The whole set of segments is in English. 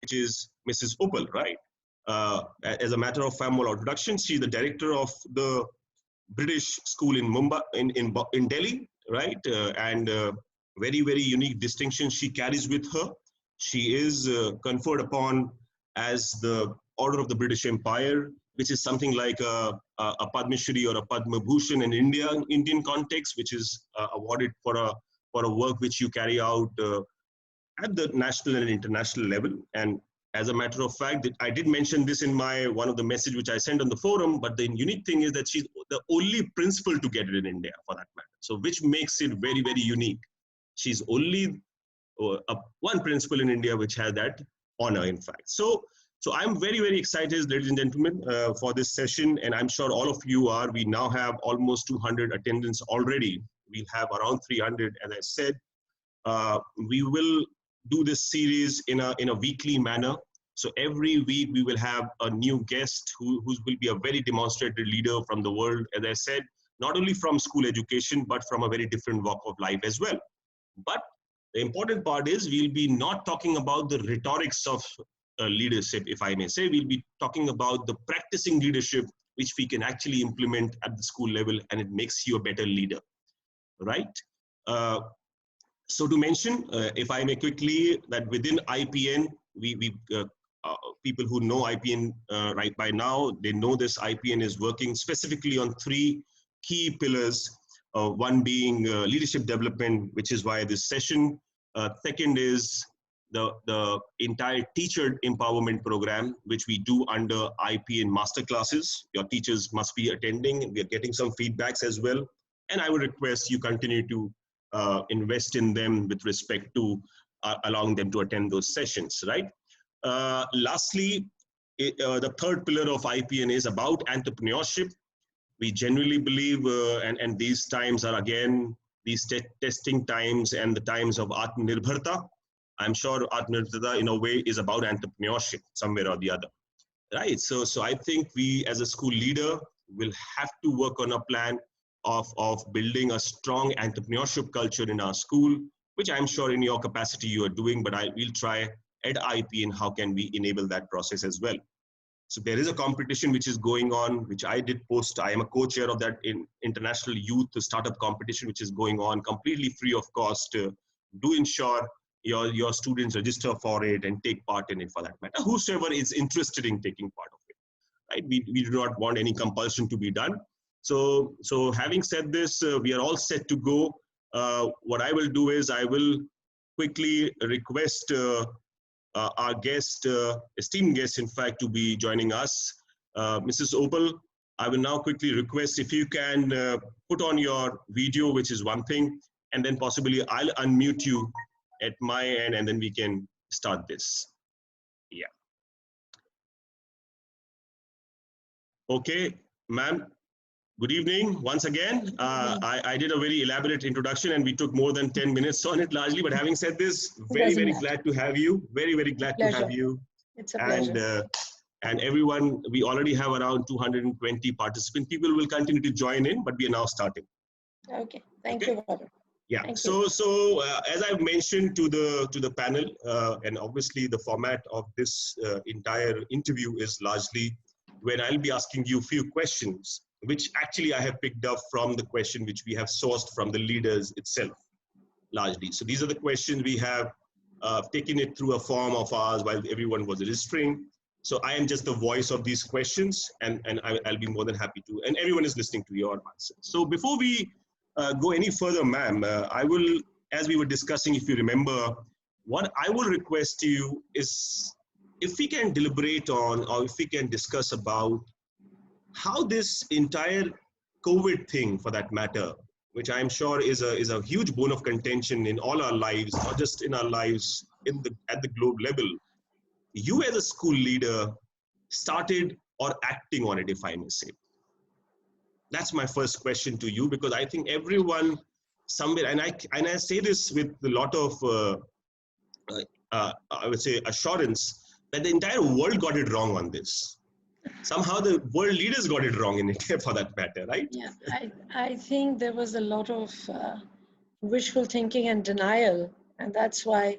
which is Mrs. Uppal, right? As a matter of formal introduction, she's the director of the British School in Mumbai, in Delhi, right? Very, very unique distinction she carries with her. She is conferred upon as the Order of the British Empire, which is something like a Padma Shri or a Padma Bhushan in Indian context, which is awarded for a work which you carry out at the national and international level. And as a matter of fact, I did mention this in one of the message which I sent on the forum, but the unique thing is that she's the only principal to get it in India, for that matter. So which makes it very, very unique. She's only one principal in India which has that honor, in fact. So I'm very, very excited, ladies and gentlemen, for this session, and I'm sure all of you are. We now have almost 200 attendants already. We'll have around 300, as I said. We will do this series in a weekly manner. So every week we will have a new guest who will be a very demonstrated leader from the world, as I said, not only from school education, but from a very different walk of life as well. But the important part is we'll be not talking about the rhetorics of leadership, if I may say. We'll be talking about the practicing leadership, which we can actually implement at the school level, and it makes you a better leader, right? So to mention, if I may quickly, that within IPN, people who know IPN right by now, they know this IPN is working specifically on 3 key pillars. One being leadership development, which is why this session. Second is the entire teacher empowerment program, which we do under IPN masterclasses. Your teachers must be attending. We are getting some feedbacks as well. And I would request you continue to invest in them with respect to allowing them to attend those sessions, right? Lastly, the third pillar of IPN is about entrepreneurship. We generally believe, and these times are again, these testing times and the times of Atmanirbharta. I'm sure Atmanirbharta in a way is about entrepreneurship somewhere or the other, right? So I think we as a school leader will have to work on a plan of building a strong entrepreneurship culture in our school, which I'm sure in your capacity you are doing, but we'll try at IPN how can we enable that process as well. So there is a competition which is going on, which I did post. I am a co-chair of that international youth startup competition, which is going on completely free of cost. Do ensure your students register for it and take part in it, for that matter, whosoever is interested in taking part of it, right? We do not want any compulsion to be done. So having said this, we are all set to go. What I will do is I will quickly request our guest, esteemed guest, in fact, to be joining us. Mrs. Uppal, I will now quickly request if you can put on your video, which is one thing, and then possibly I'll unmute you at my end, and then we can start this. Yeah. Okay, ma'am. Good evening once again. I did a very elaborate introduction and we took more than 10 minutes on it largely, but having said this, very, very glad to have you. Very, very glad to have you. It's a pleasure. And everyone, we already have around 220 participants. People will continue to join in, but we are now starting. Okay, thank you, Gaurav. Yeah, thank so as I've mentioned to the panel, and obviously the format of this entire interview is largely when I'll be asking you a few questions, which actually I have picked up from the question which we have sourced from the leaders itself, largely. So these are the questions we have taken it through a form of ours while everyone was registering. So I am just the voice of these questions, and I'll be more than happy to, and everyone is listening to your answers. So before we go any further, ma'am, I will, as we were discussing, if you remember, what I will request you is if we can deliberate on, or if we can discuss about how this entire COVID thing, for that matter, which I'm sure is a huge bone of contention in all our lives, not just in our lives at the globe level. You as a school leader started or acting on it, if I may say. That's my first question to you, because I think everyone somewhere, and I say this with a lot of, I would say, assurance, that the entire world got it wrong on this. Somehow the world leaders got it wrong in India, for that matter, right? Yeah, I think there was a lot of wishful thinking and denial, and that's why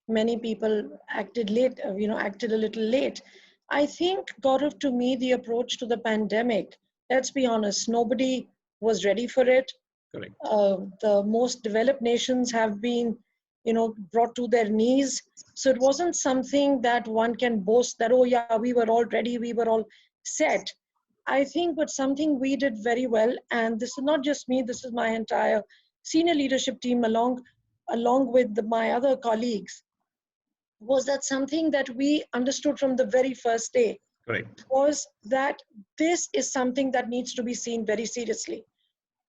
many people acted late, acted a little late. I think, Gaurav, to me, the approach to the pandemic, let's be honest, nobody was ready for it. Correct. The most developed nations have been, brought to their knees. So it wasn't something that one can boast that, oh yeah, we were all ready, we were all set. I think, but something we did very well, and this is not just me, this is my entire senior leadership team along with my other colleagues, was that something that we understood from the very first day. Correct. Was that this is something that needs to be seen very seriously.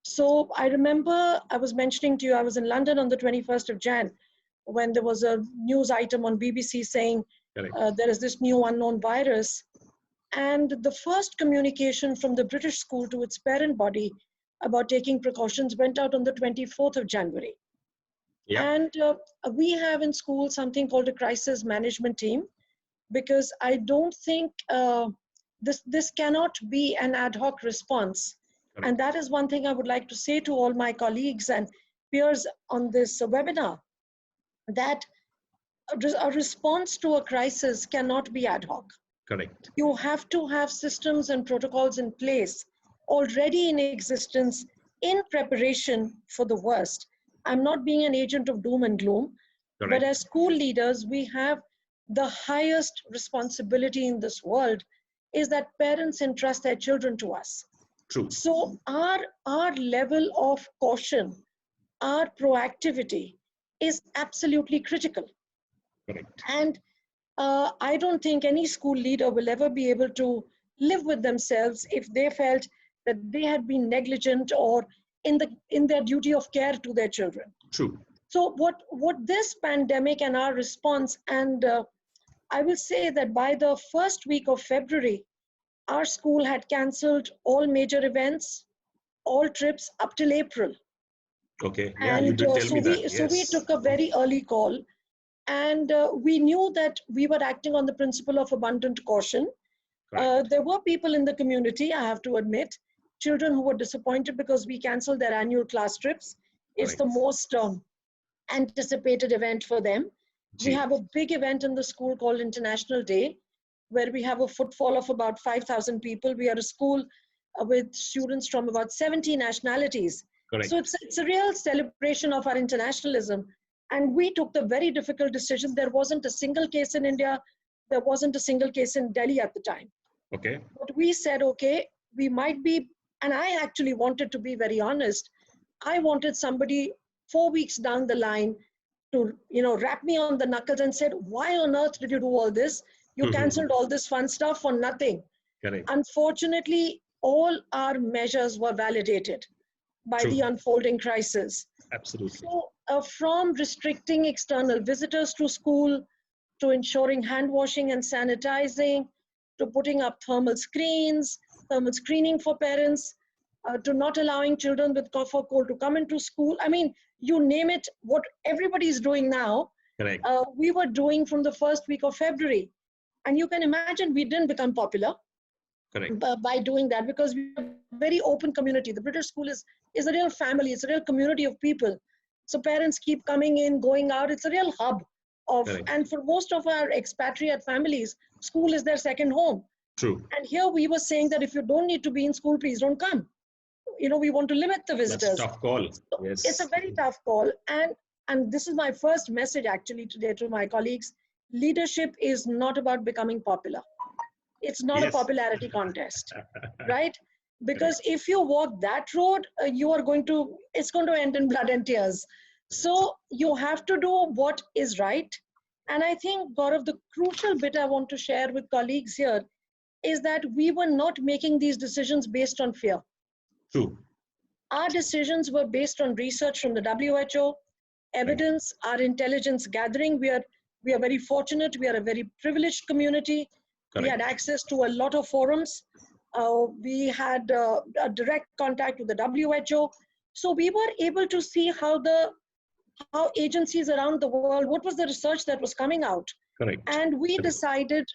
So I remember I was mentioning to you, I was in London on the 21st of Jan when there was a news item on BBC saying there is this new unknown virus. And the first communication from the British school to its parent body about taking precautions went out on the 24th of January. Yep. And we have in school something called a crisis management team, because I don't think this cannot be an ad hoc response. Correct. And that is one thing I would like to say to all my colleagues and peers on this webinar, that a response to a crisis cannot be ad hoc. Correct. You have to have systems and protocols in place already in existence in preparation for the worst. I'm not being an agent of doom and gloom, Correct. but as school leaders, we have the highest responsibility in this world is that parents entrust their children to us. True. So our level of caution, our proactivity is absolutely critical. Correct. And I don't think any school leader will ever be able to live with themselves if they felt that they had been negligent or in their duty of care to their children. True. So what this pandemic and our response, and I will say that by the first week of February, our school had cancelled all major events, all trips up till April. Okay. Yeah, you did tell me that. Yes. So we took a very early call. And we knew that we were acting on the principle of abundant caution. There were people in the community, I have to admit, children who were disappointed because we canceled their annual class trips. It's the most anticipated event for them. We have a big event in the school called International Day, where we have a footfall of about 5,000 people. We are a school with students from about 70 nationalities. Correct. So it's a real celebration of our internationalism. And we took the very difficult decision. There wasn't a single case in India. There wasn't a single case in Delhi at the time. Okay. But we said, okay, we might be, and I actually wanted to be very honest. I wanted somebody 4 weeks down the line to, rap me on the knuckles and said, why on earth did you do all this? You canceled all this fun stuff for nothing. Correct. Unfortunately, all our measures were validated by the unfolding crisis. Absolutely. So from restricting external visitors to school, to ensuring hand washing and sanitizing, to putting up thermal screening for parents, to not allowing children with cough or cold to come into school. I mean, you name it, what everybody is doing now, we were doing from the first week of February. And you can imagine we didn't become popular by doing that, because we are a very open community. The British school is a real family. It's a real community of people. So parents keep coming in, going out. It's a real hub of, and for most of our expatriate families, school is their second home. True. And here we were saying that if you don't need to be in school, please don't come. We want to limit the visitors. That's a tough call. So yes. It's a very tough call. And this is my first message actually today to my colleagues. Leadership is not about becoming popular. It's not a popularity contest, right? Because if you walk that road, it's going to end in blood and tears. So you have to do what is right. And I think, Gaurav, the crucial bit I want to share with colleagues here is that we were not making these decisions based on fear. True. Our decisions were based on research from the WHO, evidence, our intelligence gathering. We are very fortunate. We are a very privileged community. We had access to a lot of forums. We had a direct contact with the WHO. So we were able to see how agencies around the world, what was the research that was coming out. And we decided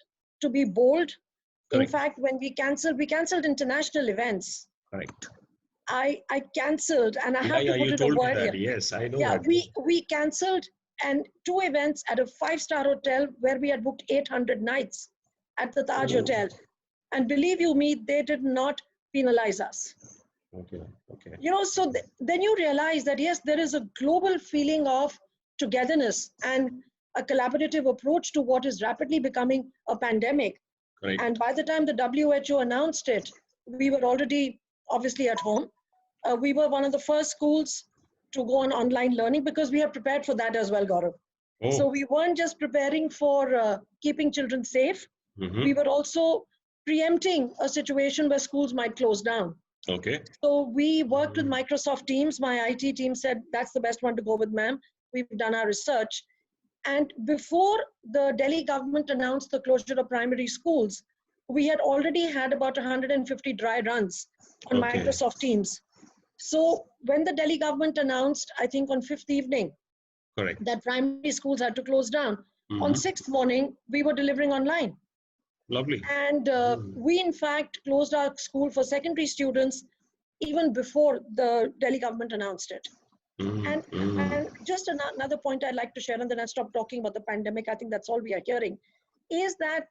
to be bold. In fact, when we canceled international events. I canceled, and I have to put it a word here. Yes, I know. Yeah, we canceled and 2 events at a 5-star hotel where we had booked 800 nights at the Taj Hotel. And believe you me, they did not penalize us. Okay. Okay. You know, so then you realize that yes, there is a global feeling of togetherness and a collaborative approach to what is rapidly becoming a pandemic. Right. And by the time the WHO announced it, we were already obviously at home. We were one of the first schools to go on online learning because we had prepared for that as well, Gaurav. Oh. So we weren't just preparing for keeping children safe. We were also preempting a situation where schools might close down. Okay. So we worked with Microsoft Teams. My IT team said, that's the best one to go with, ma'am. We've done our research. And before the Delhi government announced the closure of primary schools, we had already had about 150 dry runs on Microsoft Teams. So when the Delhi government announced, I think on 5th evening, correct, that primary schools had to close down, on 6th morning, we were delivering online. Lovely. And we, in fact, closed our school for secondary students even before the Delhi government announced it. And just another point I'd like to share, and then I'll stop talking about the pandemic. I think that's all we are hearing, is that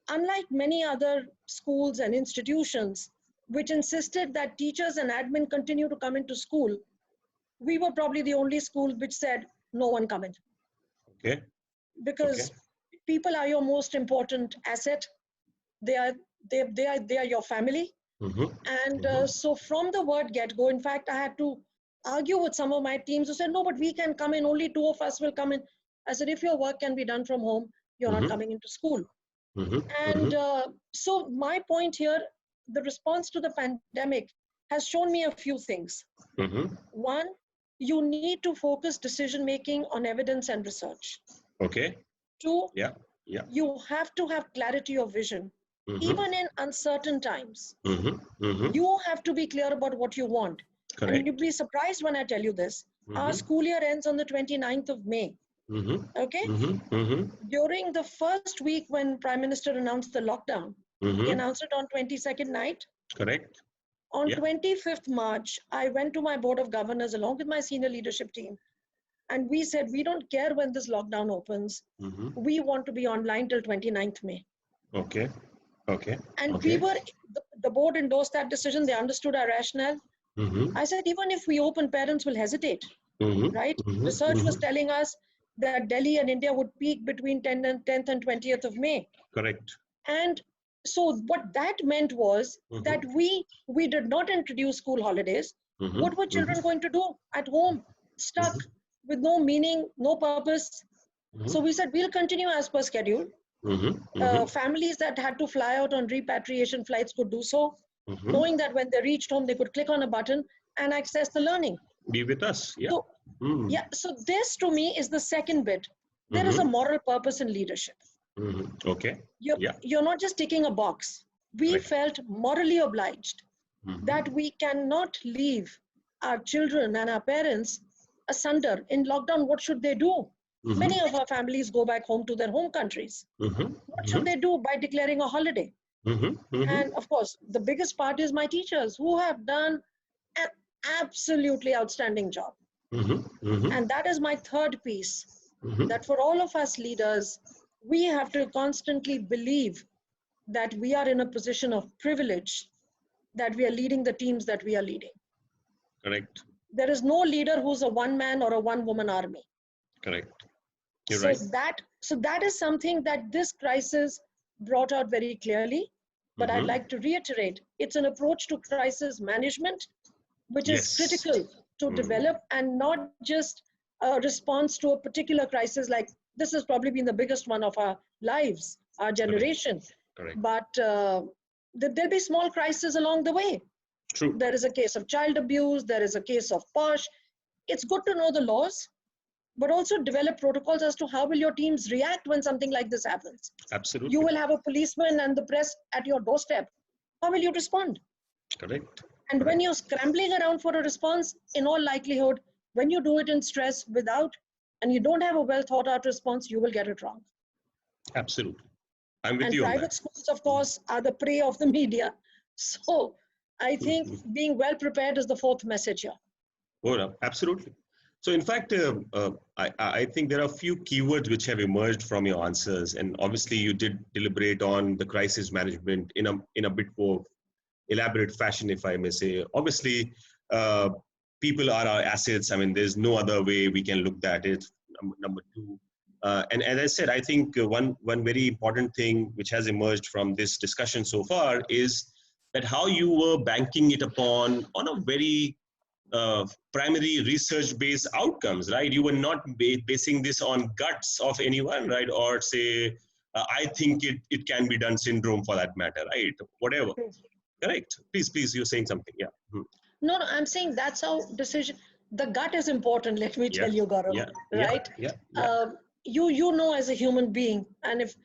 unlike many other schools and institutions, which insisted that teachers and admin continue to come into school, we were probably the only school which said, no one come in. Okay. Because people are your most important asset. They are your family. And so from the word get-go, in fact, I had to argue with some of my teams who said, no, but we can come in, only 2 of us will come in. I said, if your work can be done from home, you're not coming into school. And so my point here, the response to the pandemic has shown me a few things. One, you need to focus decision-making on evidence and research. Okay. 2, you have to have clarity of vision. Even in uncertain times, you have to be clear about what you want. Correct. And you'd be surprised when I tell you this. Our school year ends on the 29th of May. Okay? During the first week when Prime Minister announced the lockdown, he announced it on 22nd night. Correct. On 25th March, I went to my Board of Governors along with my senior leadership team. And we said, we don't care when this lockdown opens. We want to be online till 29th May. Okay. Okay. And we were, the board endorsed that decision. They understood our rationale. I said, even if we open, parents will hesitate, right? Research was telling us that Delhi and India would peak between 10th and 20th of May. Correct. And so what that meant was that we did not introduce school holidays. What were children going to do at home, stuck with no meaning, no purpose? So we said, we'll continue as per schedule. Families that had to fly out on repatriation flights could do so, knowing that when they reached home, they could click on a button and access the learning. Be with us. Yeah. So, so this to me is the second bit. There is a moral purpose in leadership. Okay. You're not just ticking a box. We felt morally obliged that we cannot leave our children and our parents asunder. In lockdown, what should they do? Many of our families go back home to their home countries. What should they do? By declaring a holiday. And of course, the biggest part is my teachers, who have done an absolutely outstanding job. And that is my third piece, that for all of us leaders, we have to constantly believe that we are in a position of privilege, that we are leading the teams that we are leading. Correct. There is no leader who's a one-man or a one-woman army. Correct. You're right. So that is something that this crisis brought out very clearly. But I'd like to reiterate, it's an approach to crisis management, which is critical to develop, and not just a response to a particular crisis. Like this has probably been the biggest one of our lives, our generation. Correct. But there'll be small crises along the way. True. There is a case of child abuse. There is a case of POSH. It's good to know the laws, but also develop protocols as to how will your teams react when something like this happens. Absolutely. You will have a policeman and the press at your doorstep. How will you respond? Correct. And when you're scrambling around for a response, in all likelihood, when you do it in stress and you don't have a well thought out response, you will get it wrong. Absolutely. I'm with you on that. And private schools, of course, are the prey of the media. So I think being well prepared is the fourth message here. Oh, no, absolutely. So in fact, I think there are a few keywords which have emerged from your answers, and obviously you did deliberate on the crisis management in a bit more elaborate fashion, if I may say. Obviously, people are our assets. I mean, there's no other way we can look at it. Number two, and as I said, I think one very important thing which has emerged from this discussion so far is that how you were banking it upon on a very primary research-based outcomes, right? You were not basing this on guts of anyone, right? Or say, I think it can be done syndrome for that matter, right? Whatever. Correct. Please, you're saying something. Yeah. No, I'm saying that's how decision. The gut is important. Let me tell you, Gaurav. Right? You know, as a human being, and if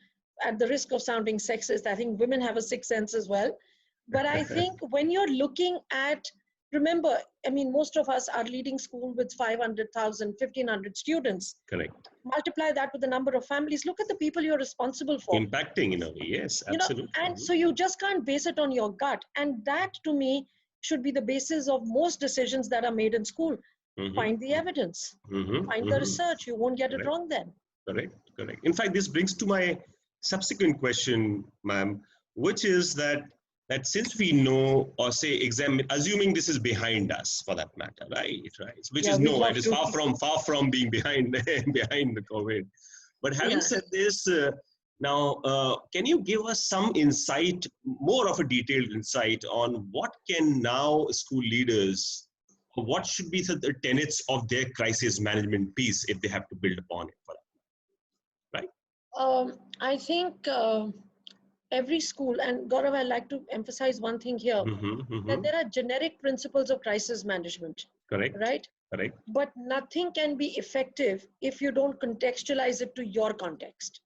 at the risk of sounding sexist, I think women have a sixth sense as well. But I think when you're looking at, remember, I mean, most of us are leading school with 500,000, 1,500 students. Correct. Multiply that with the number of families. Look at the people you're responsible for. Impacting in a way, yes, absolutely. You know, and so you just can't base it on your gut. And that, to me, should be the basis of most decisions that are made in school. Find the evidence. Find the research. You won't get it wrong then. Correct. In fact, this brings to my subsequent question, ma'am, which is that since we know, or say, assuming this is behind us for that matter, right? Which is no, it is far from being behind the COVID. But having said this, now, can you give us some insight, more of a detailed insight on what can now school leaders, or what should be the tenets of their crisis management piece if they have to build upon it for that, right? I think every school, and Gaurav, I'd like to emphasize one thing here, that there are generic principles of crisis management. Correct. Right? Correct. But nothing can be effective if you don't contextualize it to your context.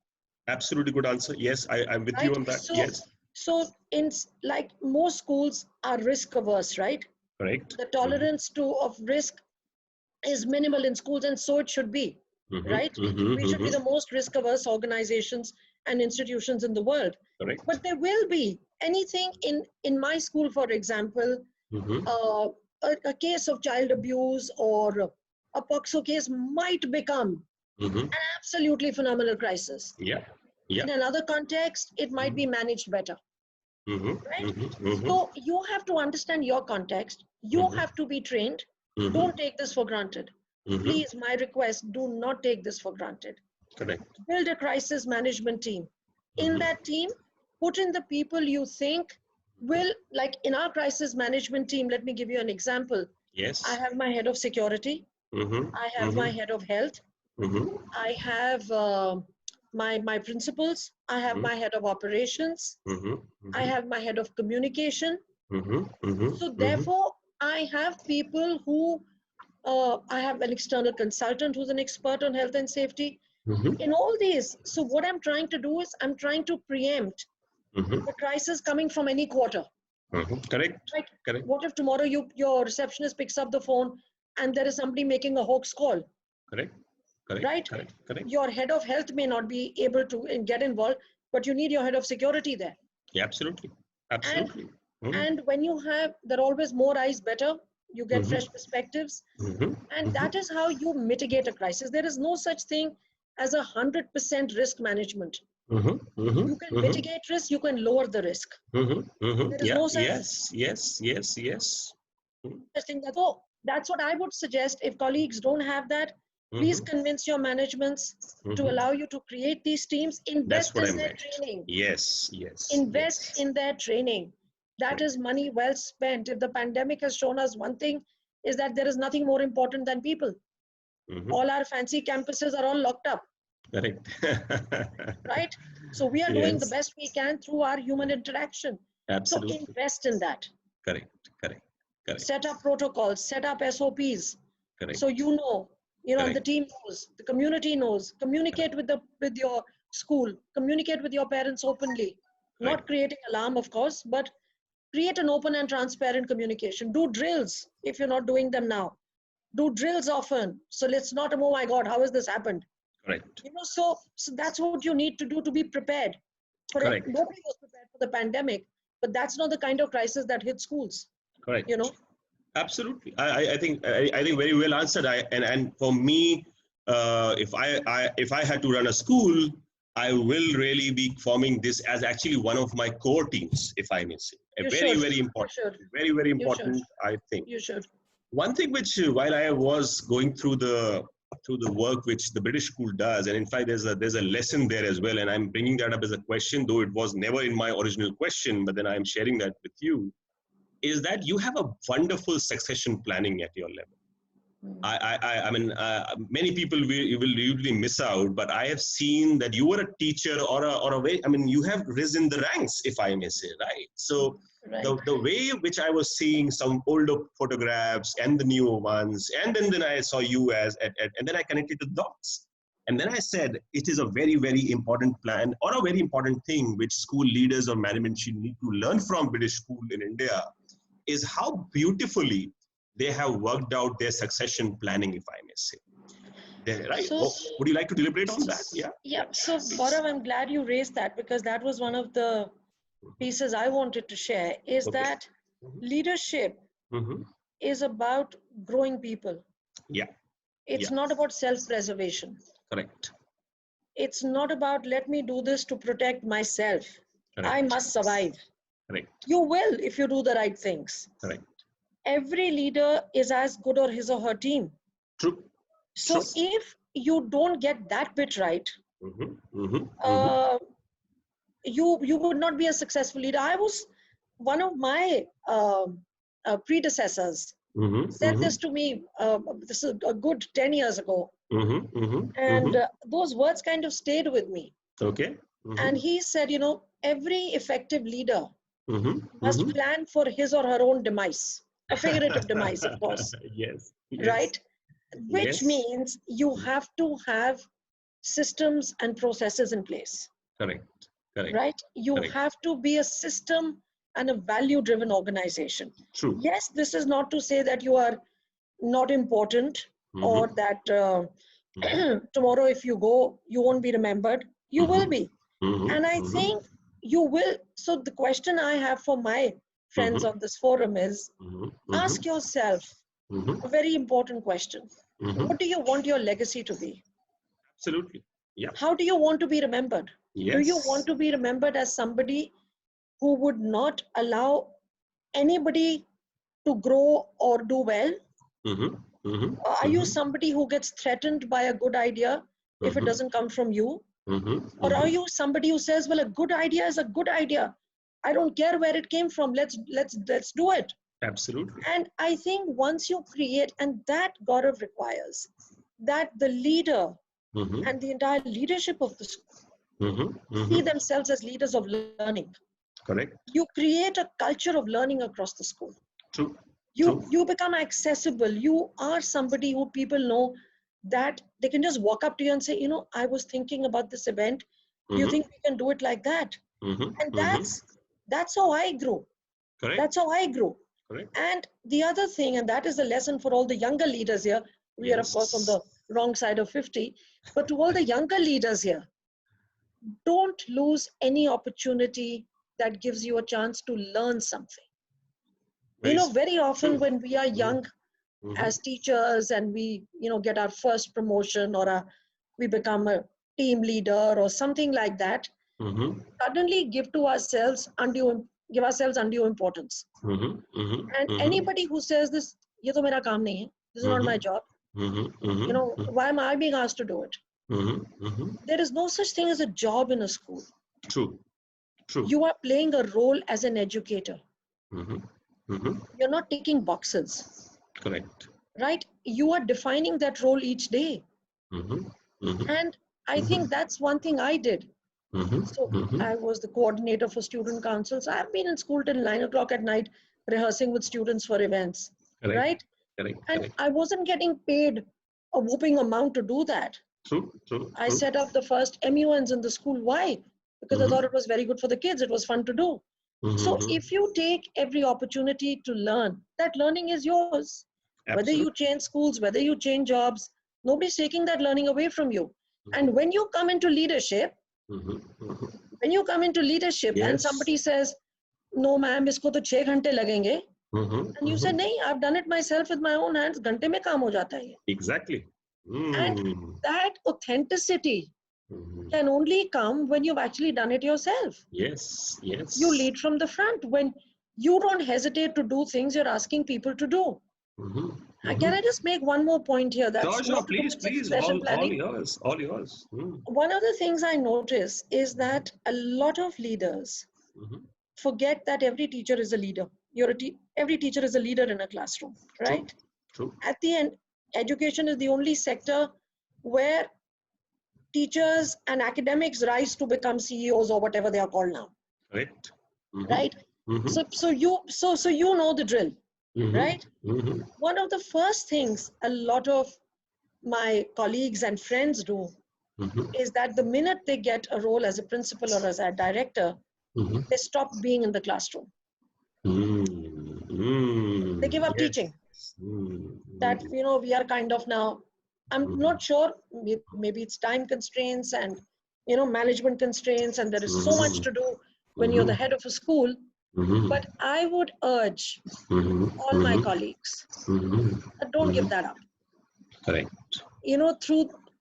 Absolutely good answer. Yes, I'm with you on that. Yes. So in like most schools are risk averse, right? Correct. The tolerance of risk is minimal in schools, and so it should be, right? We should be the most risk averse organizations and institutions in the world. Correct. But there will be anything in my school, for example, a case of child abuse or a POXO case might become an absolutely phenomenal crisis. Yeah. In another context, it might be managed better. Right? So you have to understand your context. You have to be trained. Don't take this for granted. Please, my request, do not take this for granted. Correct. Build a crisis management team. In that team, put in the people you think will, like in our crisis management team, let me give you an example. Yes. I have my head of security. I have my head of health. I have my principals. I have my head of operations. I have my head of communication. So therefore, I have people who, I have an external consultant who's an expert on health and safety. In all these, so what I'm trying to do is I'm trying to preempt the crisis coming from any quarter. Correct. Right? Correct. What if tomorrow your receptionist picks up the phone and there is somebody making a hoax call? Correct. Correct. Right? Correct. Your head of health may not be able to get involved, but you need your head of security there. Yeah, absolutely. Absolutely. And when you have, there are always more eyes better. You get fresh perspectives. And that is how you mitigate a crisis. There is no such thing as 100% risk management. You can mitigate risk, you can lower the risk. There is no such Yes. thing that, oh, that's what I would suggest. If colleagues don't have that, please convince your managements to allow you to create these teams. Invest in their training. Yes. Invest in their training. That is money well spent. If the pandemic has shown us one thing, is that there is nothing more important than people. All our fancy campuses are all locked up. Correct. Right? So we are doing the best we can through our human interaction. Absolutely. So invest in that. Correct. Set up protocols, set up SOPs. Correct. So you know, and the team knows, the community knows. Communicate with your school, communicate with your parents openly. Not creating alarm, of course, but create an open and transparent communication. Do drills if you're not doing them now. Do drills often. So let's not, oh my God, how has this happened? Correct. So that's what you need to do to be prepared. Nobody was prepared for the pandemic, but that's not the kind of crisis that hit schools. Correct. Absolutely. I think very well answered. And for me, if I had to run a school, I will really be forming this as actually one of my core teams, if I may say. A You very, should. very You important, should. very You should. important, I think. You should. One thing which, while I was going through the work which the British school does, and in fact there's a lesson there as well, and I'm bringing that up as a question, though it was never in my original question, but then I'm sharing that with you, is that you have a wonderful succession planning at your level. I mean, many people will usually miss out, but I have seen that you were a teacher or a way, I mean, you have risen the ranks, if I may say, right? So Right. the way which I was seeing some older photographs and the newer ones, and then I saw you and then I connected the dots. And then I said, it is a very, very important plan or a very important thing which school leaders or management should need to learn from British school in India, is how beautifully they have worked out their succession planning, if I may say. Right? So, Would you like to deliberate on that? Yeah. yeah. So, Please. Gaurav, I'm glad you raised that, because that was one of the pieces I wanted to share, is Okay. that leadership is about growing people. Yeah. It's Yeah. not about self-preservation. Correct. It's not about, let me do this to protect myself. Correct. I must survive. Correct. You will if you do the right things. Correct. Every leader is as good or his or her team. True. So True. if you don't get that bit right, you would not be a successful leader. I was, one of my predecessors said this to me, this is a good 10 years ago. And those words kind of stayed with me. Okay. And he said, every effective leader must plan for his or her own demise, a figurative demise, of course. Yes. Right? Which Yes. means you have to have systems and processes in place. Correct. Correct. Right? You Correct. have to be a system and a value-driven organization. True. Yes, this is not to say that you are not important or that tomorrow if you go, you won't be remembered. You will be. And I think you will. So the question I have for my friends on this forum is, ask yourself a very important question. What do you want your legacy to be? Absolutely. Yeah. How do you want to be remembered? Yes. Do you want to be remembered as somebody who would not allow anybody to grow or do well? Are you somebody who gets threatened by a good idea if it doesn't come from you? Or are you somebody who says, well, a good idea is a good idea. I don't care where it came from. Let's do it. Absolutely. And I think once you create, and that Gaurav requires that the leader and the entire leadership of the school see themselves as leaders of learning. Correct. You create a culture of learning across the school. True. You become accessible. You are somebody who people know that they can just walk up to you and say, I was thinking about this event. Do you think we can do it like that? And that's how I grew. Correct. That's how I grew. Correct. And the other thing, and that is a lesson for all the younger leaders here. We are, of course, on the wrong side of 50. But to all the younger leaders here, don't lose any opportunity that gives you a chance to learn something. Very often when we are young as teachers and we, get our first promotion or we become a team leader or something like that, suddenly give ourselves undue importance. And anybody who says this, ye to mera kaam nahi hai, this is not my job. Why am I being asked to do it? There is no such thing as a job in a school. True. You are playing a role as an educator. You're not ticking boxes. Correct. Right? You are defining that role each day. And I think that's one thing I did. So I was the coordinator for student councils. I've been in school till 9 o'clock at night rehearsing with students for events. Correct. Right? Correct. And I wasn't getting paid a whooping amount to do that. True. I set up the first MUNs in the school. Why? Because I thought it was very good for the kids. It was fun to do. So if you take every opportunity to learn, that learning is yours. Absolutely. Whether you change schools, whether you change jobs, nobody's taking that learning away from you. And when you come into leadership, and somebody says, no ma'am, isko to 6 ghante lagenge, And you say, "Nahi, I've done it myself with my own hands. Ghante mein kaam ho jata hai." Exactly. And that authenticity can only come when you've actually done it yourself. Yes, yes. You lead from the front. When you don't hesitate to do things you're asking people to do. Can I just make one more point here? That's Sure, not to do please, with please. succession planning. All yours. One of the things I notice is that a lot of leaders forget that every teacher is a leader. Every teacher is a leader in a classroom, right? True. At the end, education is the only sector where teachers and academics rise to become CEOs or whatever they are called now. Correct. Right? So you know the drill, right? One of the first things a lot of my colleagues and friends do is that the minute they get a role as a principal or as a director, they stop being in the classroom. They give up teaching. That, we are kind of now, I'm not sure, maybe it's time constraints and, management constraints, and there is so much to do when you're the head of a school. But I would urge all my colleagues, don't give that up. Correct.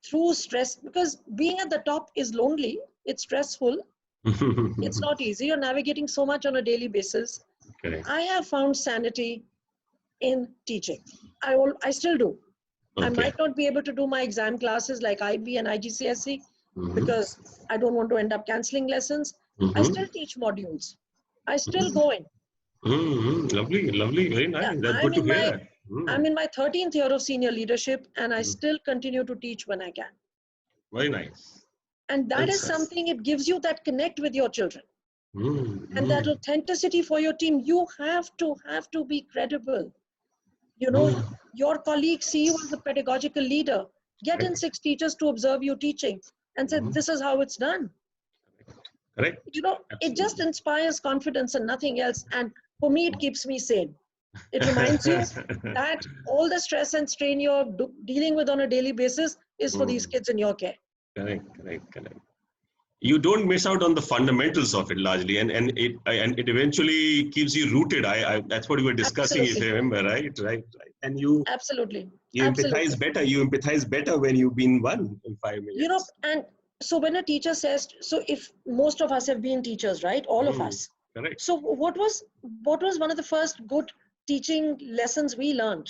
Through stress, because being at the top is lonely, it's stressful, it's not easy. You're navigating so much on a daily basis. Correct. I have found sanity in teaching. I still do. Okay. I might not be able to do my exam classes like IB and IGCSE because I don't want to end up cancelling lessons. I still teach modules. I still go in. Lovely, very nice. Yeah, That's good to hear. I'm in my 13th year of senior leadership, and I still continue to teach when I can. Very nice. And that is something, it gives you that connect with your children. And that authenticity for your team. You have to be credible. Your colleagues see you as a pedagogical leader. Get in 6 teachers to observe you teaching and say, this is how it's done. Correct. It just inspires confidence and nothing else. And for me, it keeps me sane. It reminds you that all the stress and strain you're dealing with on a daily basis is for these kids in your care. Correct. You don't miss out on the fundamentals of it largely, and it eventually keeps you rooted. That's what we were discussing, if you remember, right? And you empathize better. You empathize better when you've been one in 5 minutes. And so when a teacher says, so if most of us have been teachers, right? All of us. Correct. So what was one of the first good teaching lessons we learned?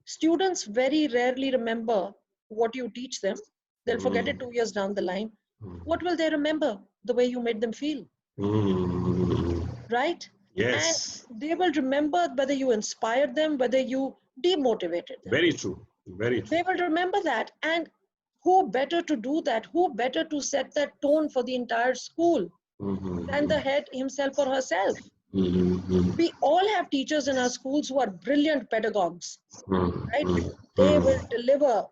Students very rarely remember what you teach them. They'll forget it 2 years down the line. What will they remember? The way you made them feel. Right? Yes. And they will remember whether you inspired them, whether you demotivated them. Very true. Very true. They will remember that. And who better to do that? Who better to set that tone for the entire school than the head himself or herself? We all have teachers in our schools who are brilliant pedagogues. Right? They will deliver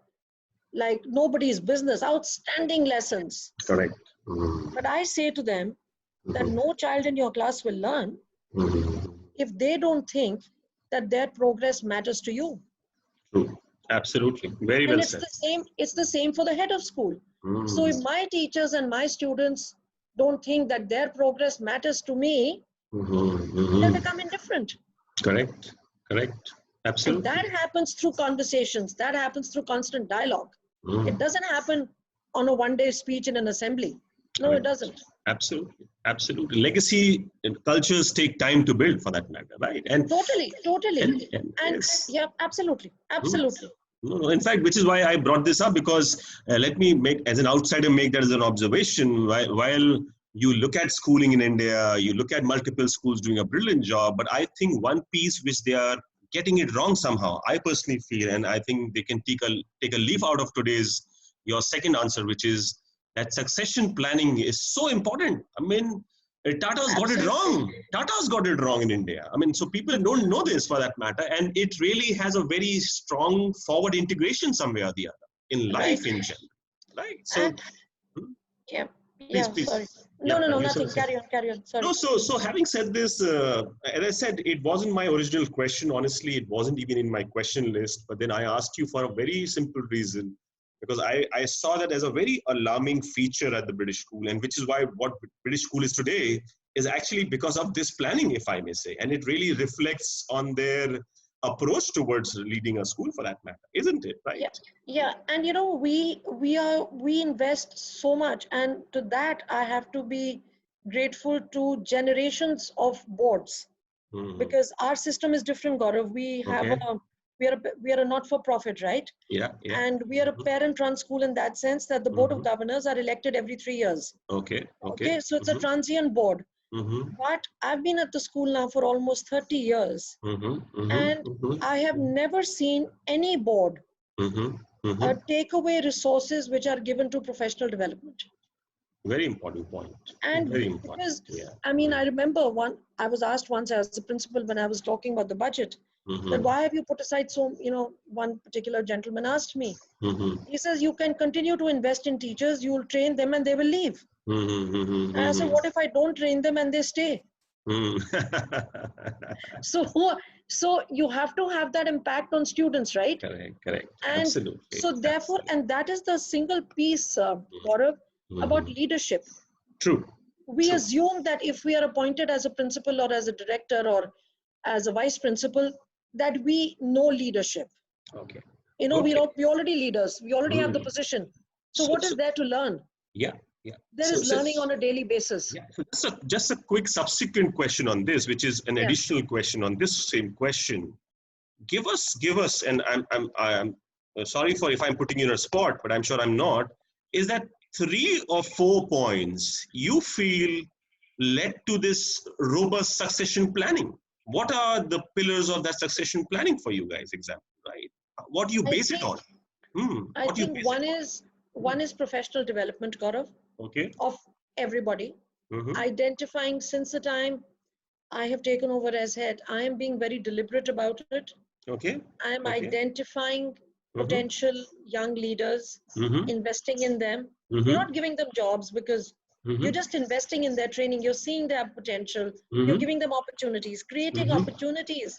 like nobody's business, outstanding lessons. Correct. But I say to them that no child in your class will learn if they don't think that their progress matters to you. True. Absolutely. Very well said. It's the same for the head of school. So if my teachers and my students don't think that their progress matters to me, they'll become indifferent. Correct. Absolutely. And that happens through conversations. That happens through constant dialogue. It doesn't happen on a one-day speech in an assembly. No, it doesn't. Absolutely. Legacy cultures take time to build, for that matter, right? And totally. And Yes. Yeah, absolutely. No, in fact, which is why I brought this up, because let me as an outsider, make that as an observation. While you look at schooling in India, you look at multiple schools doing a brilliant job, but I think one piece which they are getting it wrong somehow, I personally feel, and I think they can take a leaf out of your second answer, which is that succession planning is so important. I mean, Tata's got it wrong. Tata's got it wrong in India. I mean, so people don't know this, for that matter, and it really has a very strong forward integration somewhere or the other in life in general, right? So, please. Sorry. No, nothing. Carry on. Sorry. No, so having said this, as I said, it wasn't my original question. Honestly, it wasn't even in my question list. But then I asked you for a very simple reason, because I saw that as a very alarming feature at the British school, and which is why what British school is today is actually because of this planning, if I may say, and it really reflects on their approach towards leading a school, for that matter, isn't it? Right? Yeah. And you know, we invest so much, and to that I have to be grateful to generations of boards, because our system is different, Gaurav. We have Okay. we are a not-for-profit, right? Yeah. Yeah. And we are a parent-run school in that sense that the board of governors are elected every 3 years. Okay. Okay, so it's a transient board. But I've been at the school now for almost 30 years, and I have never seen any board take away resources which are given to professional development. Very important point. And Very important. because, Yeah. I mean, I remember I was asked once as a principal when I was talking about the budget, that why have you put aside so, one particular gentleman asked me, he says, you can continue to invest in teachers, you will train them and they will leave. And I said, what if I don't train them and they stay? So you have to have that impact on students, right? Correct. And absolutely. so therefore, and that is the single piece, Gaurav, about leadership. True. We assume that if we are appointed as a principal or as a director or as a vice principal, that we know leadership. Okay. We already leaders. We already have the position. So what is there to learn? Yeah. There is learning on a daily basis. Yeah. So just a quick subsequent question on this, which is an additional question on this same question. Give us, and I'm sorry for if I'm putting you in a spot, but I'm sure I'm not. Is that 3 or 4 points you feel led to this robust succession planning? What are the pillars of that succession planning for you guys? Example, right? What do you base it on? I think one is professional development, Gaurav. Okay. Of everybody. Identifying, since the time I have taken over as head, I am being very deliberate about it. Okay. I am identifying potential young leaders, investing in them. You're not giving them jobs because you're just investing in their training. You're seeing their potential. You're giving them opportunities. Creating opportunities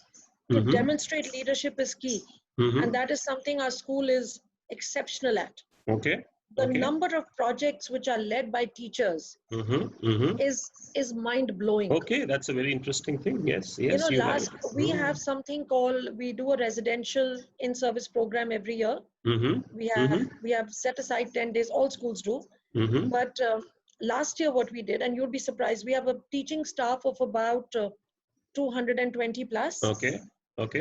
to demonstrate leadership is key. And that is something our school is exceptional at. Okay. The number of projects which are led by teachers is mind-blowing. Okay, that's a very interesting thing. Yes, we have something called, we do a residential in-service program every year. We have set aside 10 days, all schools do. But last year what we did, and you'll be surprised, we have a teaching staff of about 220 plus. Okay.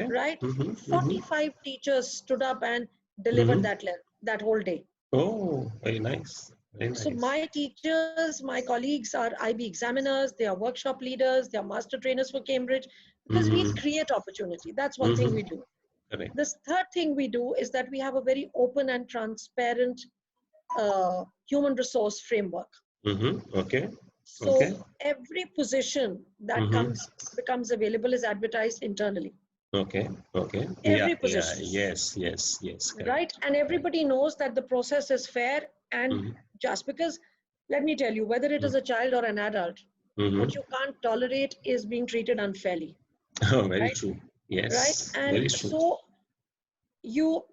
Right? 45 teachers stood up and delivered that whole day. Oh, very nice. So my teachers, my colleagues are IB examiners, they are workshop leaders, they are master trainers for Cambridge, because we create opportunity. That's one thing we do. Correct. The third thing we do is that we have a very open and transparent human resource framework. Okay. So every position that becomes available is advertised internally. Okay. Every position. Yes. Correct. Right? And everybody knows that the process is fair and just, because let me tell you, whether it is a child or an adult, what you can't tolerate is being treated unfairly. Oh, very true. Yes. Right? And very true. so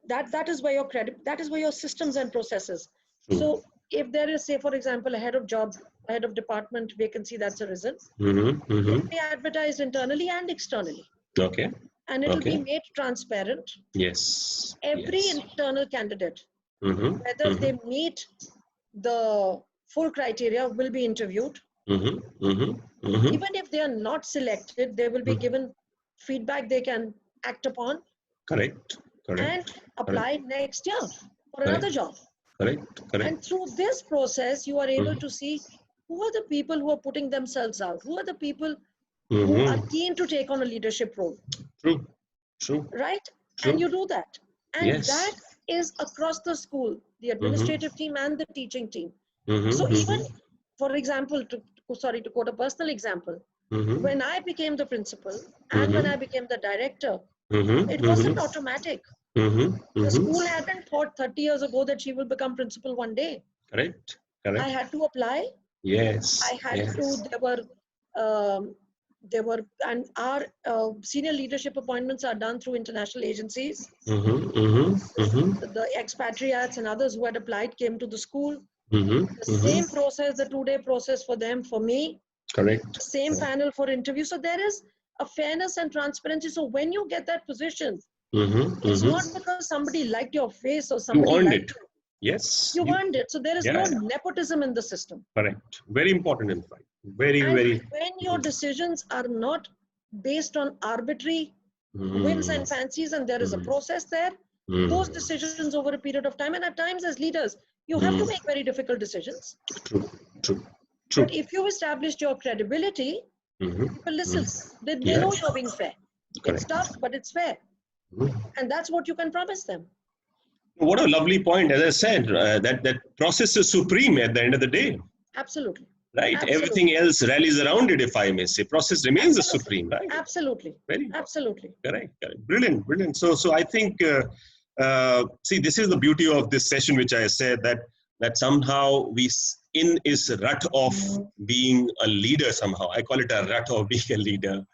that is where your that is where your systems and processes. True. So if there is, say, for example, a head of department vacancy that's arisen, it will be advertised internally and externally. Okay. And it will be made transparent. Yes. Every internal candidate, whether they meet the full criteria, will be interviewed. Even if they are not selected, they will be given feedback they can act upon. Correct. And apply next year for another job. Correct. And through this process, you are able to see who are the people who are putting themselves out, who are the people who are keen to take on a leadership role. True. Right? True. And you do that. And that is across the school, the administrative team and the teaching team. So even, for example, to quote a personal example, when I became the principal and when I became the director, it wasn't automatic. The school hadn't thought 30 years ago that she will become principal one day. Correct. I had to apply. Yes. I had to, there were, and our senior leadership appointments are done through international agencies. The expatriates and others who had applied came to the school. The same process, the 2-day process for them, for me. Correct. Same panel for interview. So there is a fairness and transparency. So when you get that position, it's not because somebody liked your face or somebody you earned liked it. Yes. you earned it. So there is no nepotism in the system. Correct. Very important, in fact. Very, and very. When your decisions are not based on arbitrary whims and fancies, and there is a process there, those decisions over a period of time, and at times as leaders, you have to make very difficult decisions. True. But if you established your credibility, people listen. They know you're being fair. It's tough, but it's fair. And that's what you can promise them. What a lovely point. As I said, that process is supreme at the end of the day. Absolutely. Right. Absolutely. Everything else rallies around it, if I may say. Process remains the supreme, right? Absolutely. Very absolutely. Correct. Brilliant. So I think, see, this is the beauty of this session, which I said that somehow we in is a rut of being a leader somehow. I call it a rut of being a leader.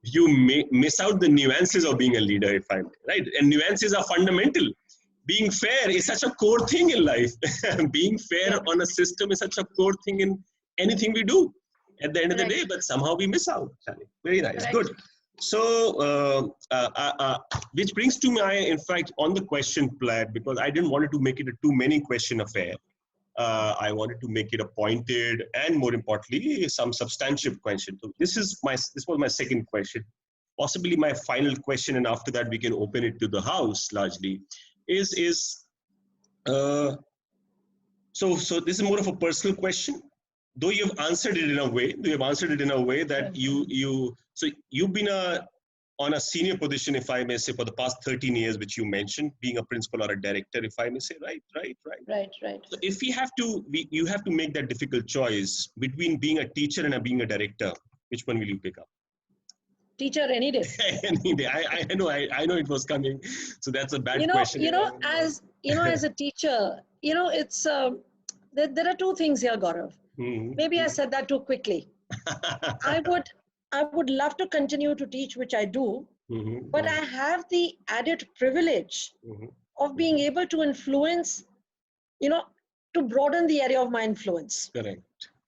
You may miss out the nuances of being a leader, if I may, right? And nuances are fundamental. Being fair is such a core thing in life. Being fair on a system is such a core thing in anything we do at the end of the day, but somehow we miss out. Very nice. Good. So, which brings to my, in fact, on the question plan, because I didn't want to make it a too many question affair. I wanted to make it a pointed and, more importantly, some substantive question. So this was my second question, possibly my final question, and after that we can open it to the house largely. So this is more of a personal question, though you've answered it in a way. That you've been on a senior position, if I may say, for the past 13 years, which you mentioned, being a principal or a director, if I may say, right? Right. So if you have to make that difficult choice between being a teacher and being a director, which one will you pick up? Teacher any day. Any day. I know it was coming. So that's a bad question. As a teacher, it's there are two things here, Gaurav. Maybe I said that too quickly. I would love to continue to teach, which I do, but I have the added privilege of being able to influence, to broaden the area of my influence. Correct.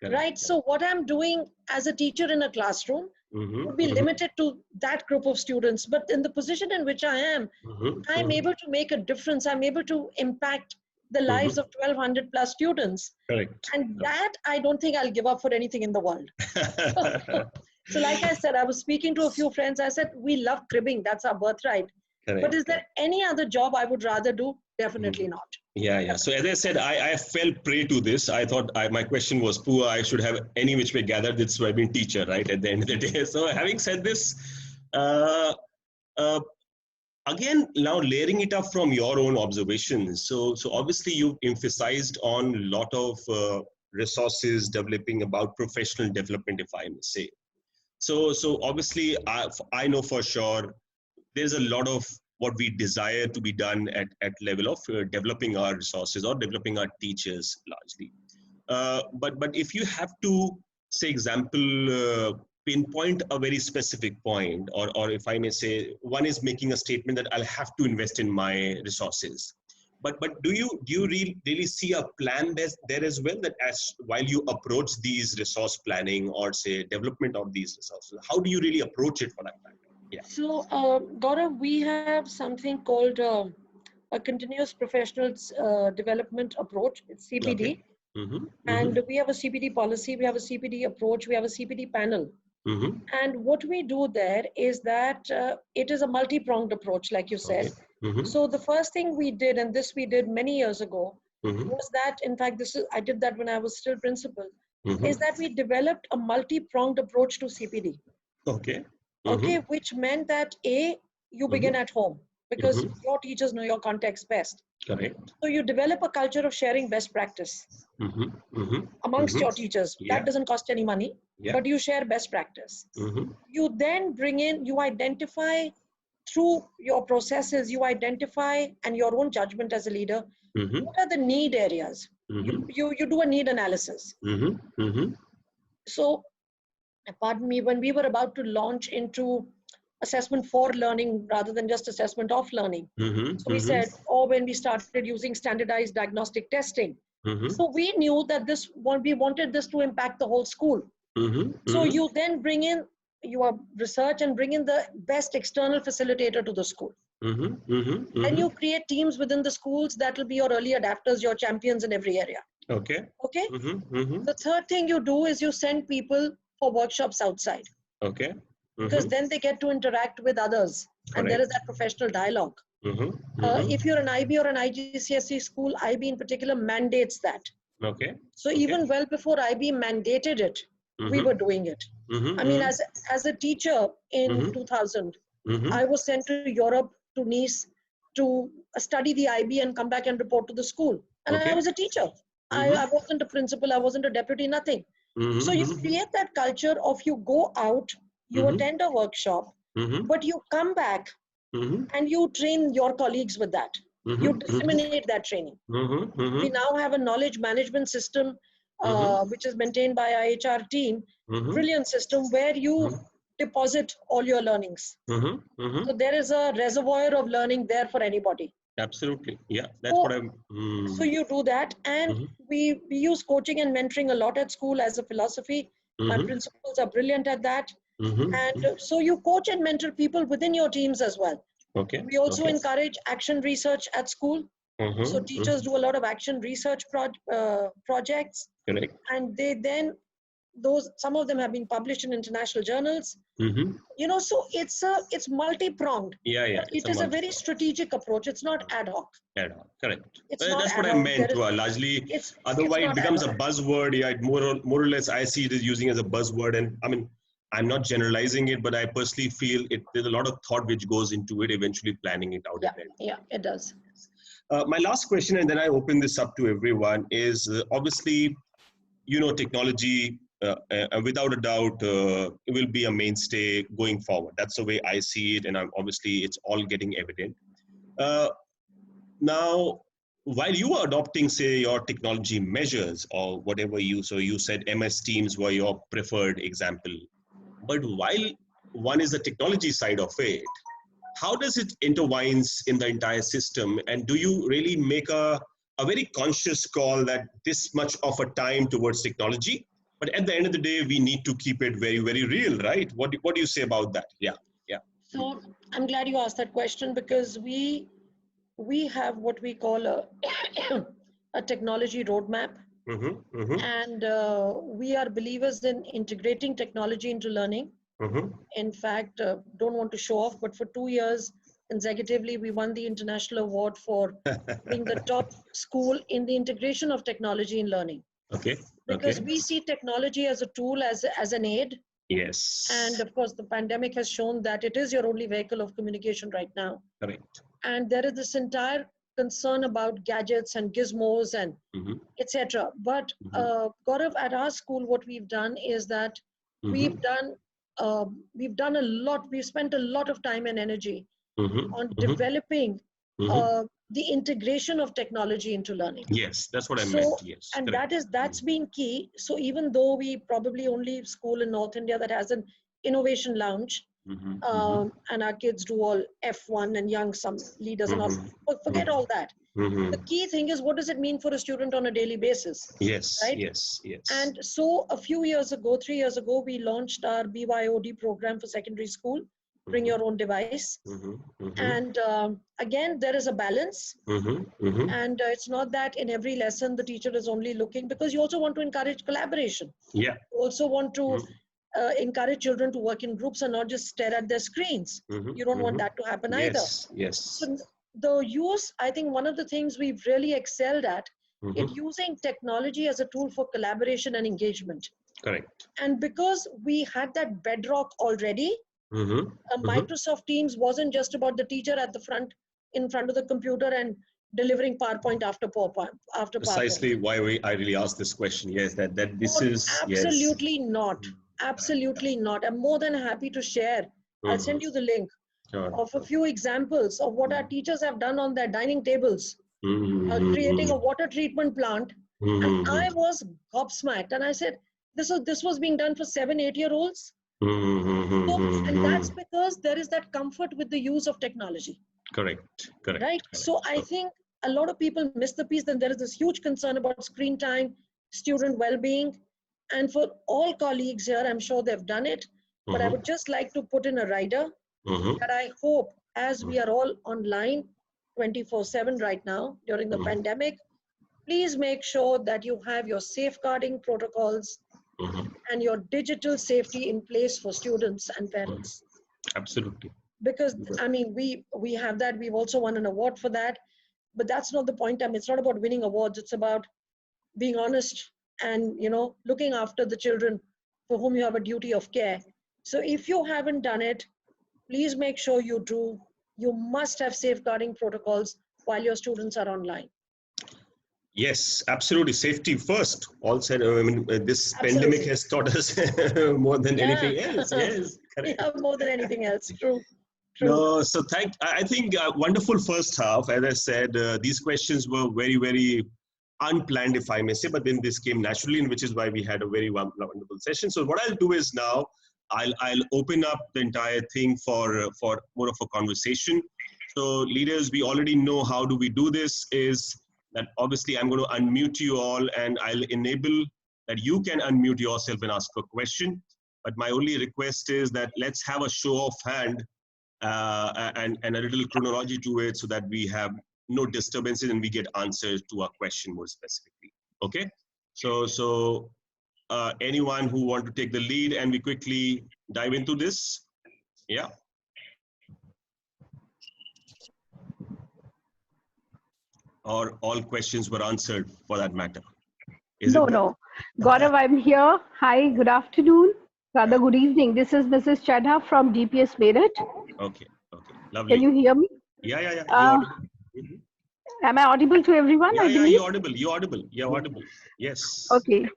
Right. So what I'm doing as a teacher in a classroom would be limited to that group of students. But in the position in which I am, I'm able to make a difference. I'm able to impact the lives of 1,200 plus students. Correct. And that I don't think I'll give up for anything in the world. So like I said, I was speaking to a few friends. I said, we love cribbing. That's our birthright. Correct. But is there any other job I would rather do? Definitely not. Yeah. So as I said, I fell prey to this. I thought my question was poor. I should have any which way gathered this why I've been teacher, right? At the end of the day. So having said this, again, now layering it up from your own observations. So obviously you've emphasized on a lot of resources developing about professional development, if I may say. So obviously I know for sure there's a lot of what we desire to be done at level of developing our resources or developing our teachers largely. But if you have to, say, example, pinpoint a very specific point, or if I may say, one is making a statement that I'll have to invest in my resources. But do you really see a plan there as well, that as while you approach these resource planning or say development of these resources, how do you really approach it for that matter? Yeah. So, Gaurav, we have something called a continuous professional development approach. It's CPD. Okay. And we have a CPD policy, we have a CPD approach, we have a CPD panel. And what we do there is that it is a multi-pronged approach, like you said. So the first thing we did, and this we did many years ago, was that, in fact, I did that when I was still principal, is that we developed a multi-pronged approach to CPD. Okay. Okay, which meant that you begin at home, because your teachers know your context best. Correct. So you develop a culture of sharing best practice amongst your teachers. That doesn't cost any money, but you share best practice. You then you identify through your processes, you identify and your own judgment as a leader, what are the need areas? You do a need analysis. So, pardon me, when we were about to launch into assessment for learning rather than just assessment of learning, so we said, when we started using standardized diagnostic testing, so we knew that we wanted this to impact the whole school. So you then bring in your research and bring in the best external facilitator to the school. Then you create teams within the schools that will be your early adapters, your champions in every area. Okay. Okay. The third thing you do is you send people for workshops outside. Okay. Because then they get to interact with others, and there is that professional dialogue. If you're an IB or an IGCSE school, IB in particular mandates that. Okay. So even well before IB mandated it, we were doing it. I mean, as a teacher in 2000, I was sent to Europe, to Nice, to study the IB and come back and report to the school. And I was a teacher. I wasn't a principal, I wasn't a deputy, nothing. So you create that culture of you go out, you attend a workshop, but you come back and you train your colleagues with that. You disseminate that training. We now have a knowledge management system, which is maintained by our HR team, brilliant system where you deposit all your learnings. So there is a reservoir of learning there for anybody. Absolutely. Yeah, that's what I'm... So you do that, and we use coaching and mentoring a lot at school as a philosophy. My principals are brilliant at that. And so you coach and mentor people within your teams as well. Okay. We also encourage action research at school. So teachers do a lot of action research projects. Correct. And they then, some of them have been published in international journals. You know, so it's multi-pronged. Yeah. It is a very strategic approach. It's not ad hoc. Ad hoc, correct. It's That's what I meant. Largely, otherwise it becomes a buzzword. Yeah, more or less, I see it as using as a buzzword. And I mean, I'm not generalizing it, but I personally feel there's a lot of thought which goes into it, eventually planning it out. Yeah, it does. My last question, and then I open this up to everyone, is obviously, you know, technology, without a doubt, it will be a mainstay going forward. That's the way I see it, and obviously it's all getting evident. Now, while you are adopting, say, your technology measures or whatever you said MS Teams were your preferred example, but while one is the technology side of it, how does it intertwines in the entire system? And do you really make a very conscious call that this much of a time towards technology, but at the end of the day, we need to keep it very, very real, right? What do you say about that? Yeah. So I'm glad you asked that question, because we have what we call a technology roadmap. And we are believers in integrating technology into learning. In fact, don't want to show off, but for 2 years consecutively, we won the international award for being the top school in the integration of technology in learning. Because we see technology as a tool, as an aid. Yes. And of course, the pandemic has shown that it is your only vehicle of communication right now. Correct. And there is this entire concern about gadgets and gizmos and etc. But Gaurav, at our school, what we've done is that we've done a lot. We've spent a lot of time and energy on developing the integration of technology into learning. Yes, that's what I meant. Yes, and correct. that's been key. So even though we probably only school in North India that has an innovation lounge, and our kids do all F1 and young, some leaders and all, forget all that. The key thing is, what does it mean for a student on a daily basis? Yes, right? yes. And so a few years ago, 3 years ago, we launched our BYOD program for secondary school, bring your own device. And again, there is a balance. And it's not that in every lesson the teacher is only looking, because you also want to encourage collaboration. Yeah. You also want to encourage children to work in groups and not just stare at their screens. You don't want that to happen either. Yes. So the use, I think one of the things we've really excelled at, is using technology as a tool for collaboration and engagement. Correct. And because we had that bedrock already, Microsoft Teams wasn't just about the teacher at the front, in front of the computer and delivering PowerPoint after PowerPoint. Precisely why I really asked this question. Yes, that this is absolutely not. Absolutely not. I'm more than happy to share. I'll send you the link of a few examples of what our teachers have done on their dining tables, creating a water treatment plant. And I was gobsmacked, and I said, this was being done for 7-8-year-olds. And that's because there is that comfort with the use of technology. Correct. Right. So I think a lot of people miss the piece. Then there is this huge concern about screen time, student well-being. And for all colleagues here, I'm sure they've done it, but I would just like to put in a rider that I hope, as we are all online 24/7 right now during the pandemic, please make sure that you have your safeguarding protocols and your digital safety in place for students and parents. Absolutely. Because I mean, we have that. We've also won an award for that, but that's not the point. I mean, it's not about winning awards. It's about being honest and, you know, looking after the children for whom you have a duty of care. So if you haven't done it, please make sure you do. You must have safeguarding protocols while your students are online. Yes, absolutely. Safety first. All said. I mean, this Absolutely. pandemic has taught us more than anything else. Yes, correct. Yeah, more than anything else. True. True. No, so I think wonderful first half. As I said, these questions were very, very unplanned, if I may say, but then this came naturally, and which is why we had a very wonderful session. So what I'll do is now I'll open up the entire thing for more of a conversation. So leaders, we already know how do we do this. Is that obviously I'm going to unmute you all, and I'll enable that you can unmute yourself and ask a question. But my only request is that let's have a show of hand and a little chronology to it, so that we have no disturbances and we get answers to our question more specifically. Okay, so anyone who want to take the lead and we quickly dive into this? Yeah. Or all questions were answered for that matter? No. Gaurav, I'm here. Hi, good afternoon. Rather, good evening. This is Mrs. Chadha from DPS Meerut. Okay, lovely. Can you hear me? Yeah. Am I audible to everyone? Yeah, I believe? You're audible. Yes. Okay.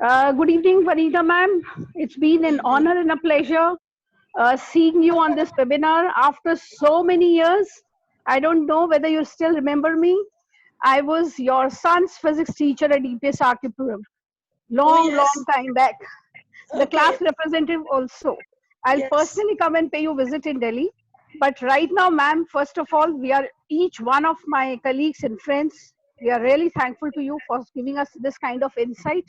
Good evening, Vanita ma'am. It's been an honor and a pleasure seeing you on this webinar after so many years. I don't know whether you still remember me. I was your son's physics teacher at DPS Archipuram. Long time back. The class representative also. I'll personally come and pay you a visit in Delhi. But right now, ma'am, first of all, we are each one of my colleagues and friends. We are really thankful to you for giving us this kind of insight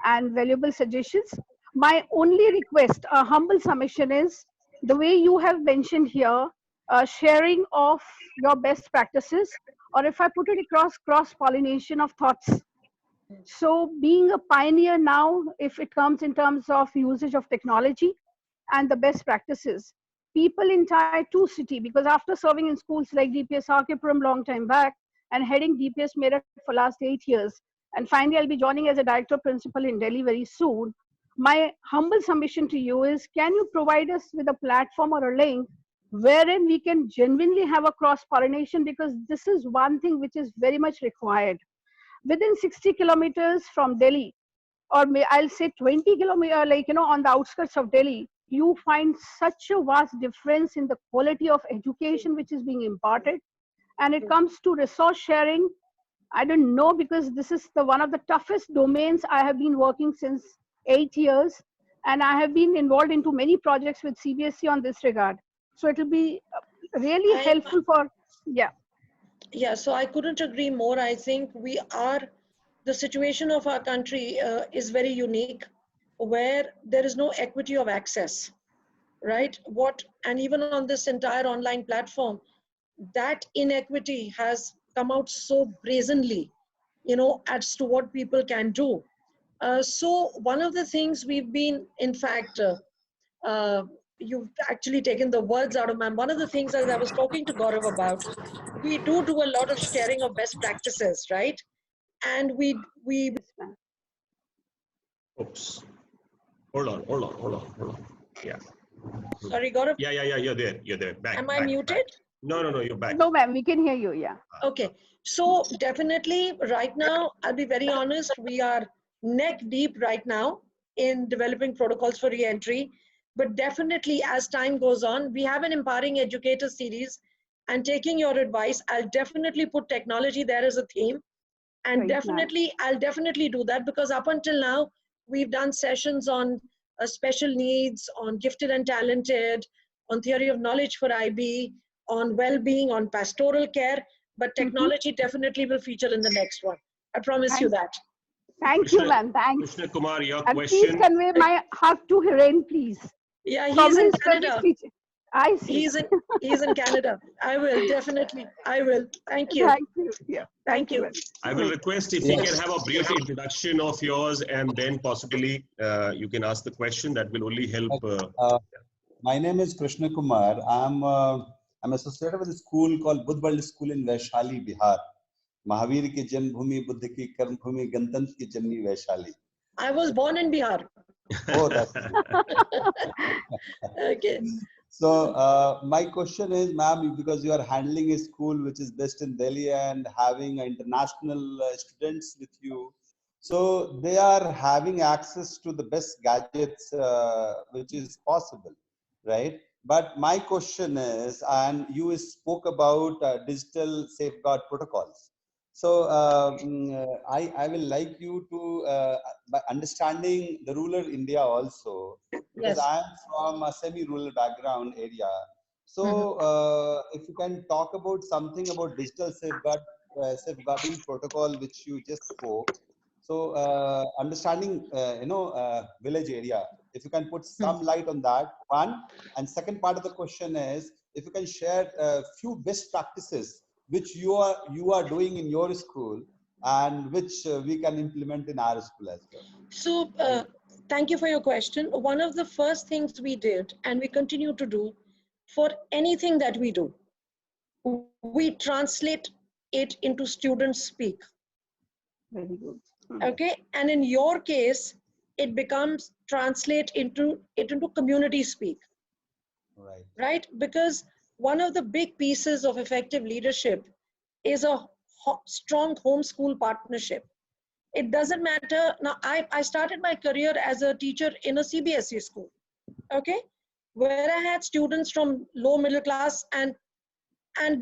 and valuable suggestions. My only request, a humble submission is the way you have mentioned here, sharing of your best practices, or if I put it across, cross-pollination of thoughts. So being a pioneer now, if it comes in terms of usage of technology and the best practices, people in Tier 2 city, because after serving in schools like DPS Archipuram long time back and heading DPS Meerut for last 8 years, and finally I'll be joining as a director principal in Delhi very soon. My humble submission to you is, can you provide us with a platform or a link wherein we can genuinely have a cross-pollination, because this is one thing which is very much required. Within 60 kilometers from Delhi, or I'll say 20 kilometers, like, you know, on the outskirts of Delhi, you find such a vast difference in the quality of education which is being imparted. And it comes to resource sharing, I don't know, because this is one of the toughest domains I have been working since 8 years. And I have been involved into many projects with CBSE on this regard. So it will be really helpful for, Yeah, so I couldn't agree more. I think the situation of our country is very unique, where there is no equity of access, right? And even on this entire online platform, that inequity has come out so brazenly, you know, as to what people can do. So one of the things we've been, in fact, you've actually taken the words out of my mouth. One of the things that I was talking to Gaurav about, we do a lot of sharing of best practices, right? And we. Oops. Hold on. Yeah. Sorry, Gaurav. Yeah. You're there. Back. Am I muted? No. You're back. No, ma'am. We can hear you. Yeah. Okay. So definitely, right now, I'll be very honest. We are neck deep right now in developing protocols for re-entry. But definitely, as time goes on, we have an Empowering Educator series. And taking your advice, I'll definitely put technology there as a theme. And I'll definitely do that, because up until now, we've done sessions on special needs, on gifted and talented, on theory of knowledge for IB, on well-being, on pastoral care. But technology definitely will feature in the next one. I promise you that. Thank you, ma'am. Thanks. Krishna Kumar, your And please question. convey my hug to Hiren, please. Yeah, From he's in his favorite Canada. teacher. I see. He's in Canada. I will, definitely. I will. Thank you. Thank you. Yeah. Thank you. I will request if you can have a brief introduction of yours, and then possibly you can ask the question. That will only help. My name is Krishna Kumar. I'm associated with a school called Buddh World School in Vaishali, Bihar. Mahavir ki Janmbhumi, Buddha ki Karmbhumi, Gantantra ki Janni Vaishali. I was born in Bihar. Oh, that's Okay. so. My question is, ma'am, because you are handling a school which is based in Delhi and having international students with you, so they are having access to the best gadgets which is possible, right? But my question is, and you spoke about digital safeguard protocols. So I will like you to, by understanding the rural India also, because Yes. I am from a semi-rural background area. So if you can talk about something about digital safeguarding protocol which you just spoke. So understanding, village area, if you can put some light on that, one. And second part of the question is, if you can share a few best practices which you are doing in your school and which we can implement in our school as well. So thank you for your question. One of the first things we did, and we continue to do for anything that we do, we translate it into students speak. Very good. Okay, and in your case, it becomes translate into community speak. Right. Right? Because one of the big pieces of effective leadership is a strong homeschool partnership. It doesn't matter. Now, I started my career as a teacher in a CBSE school, okay, where I had students from low middle class and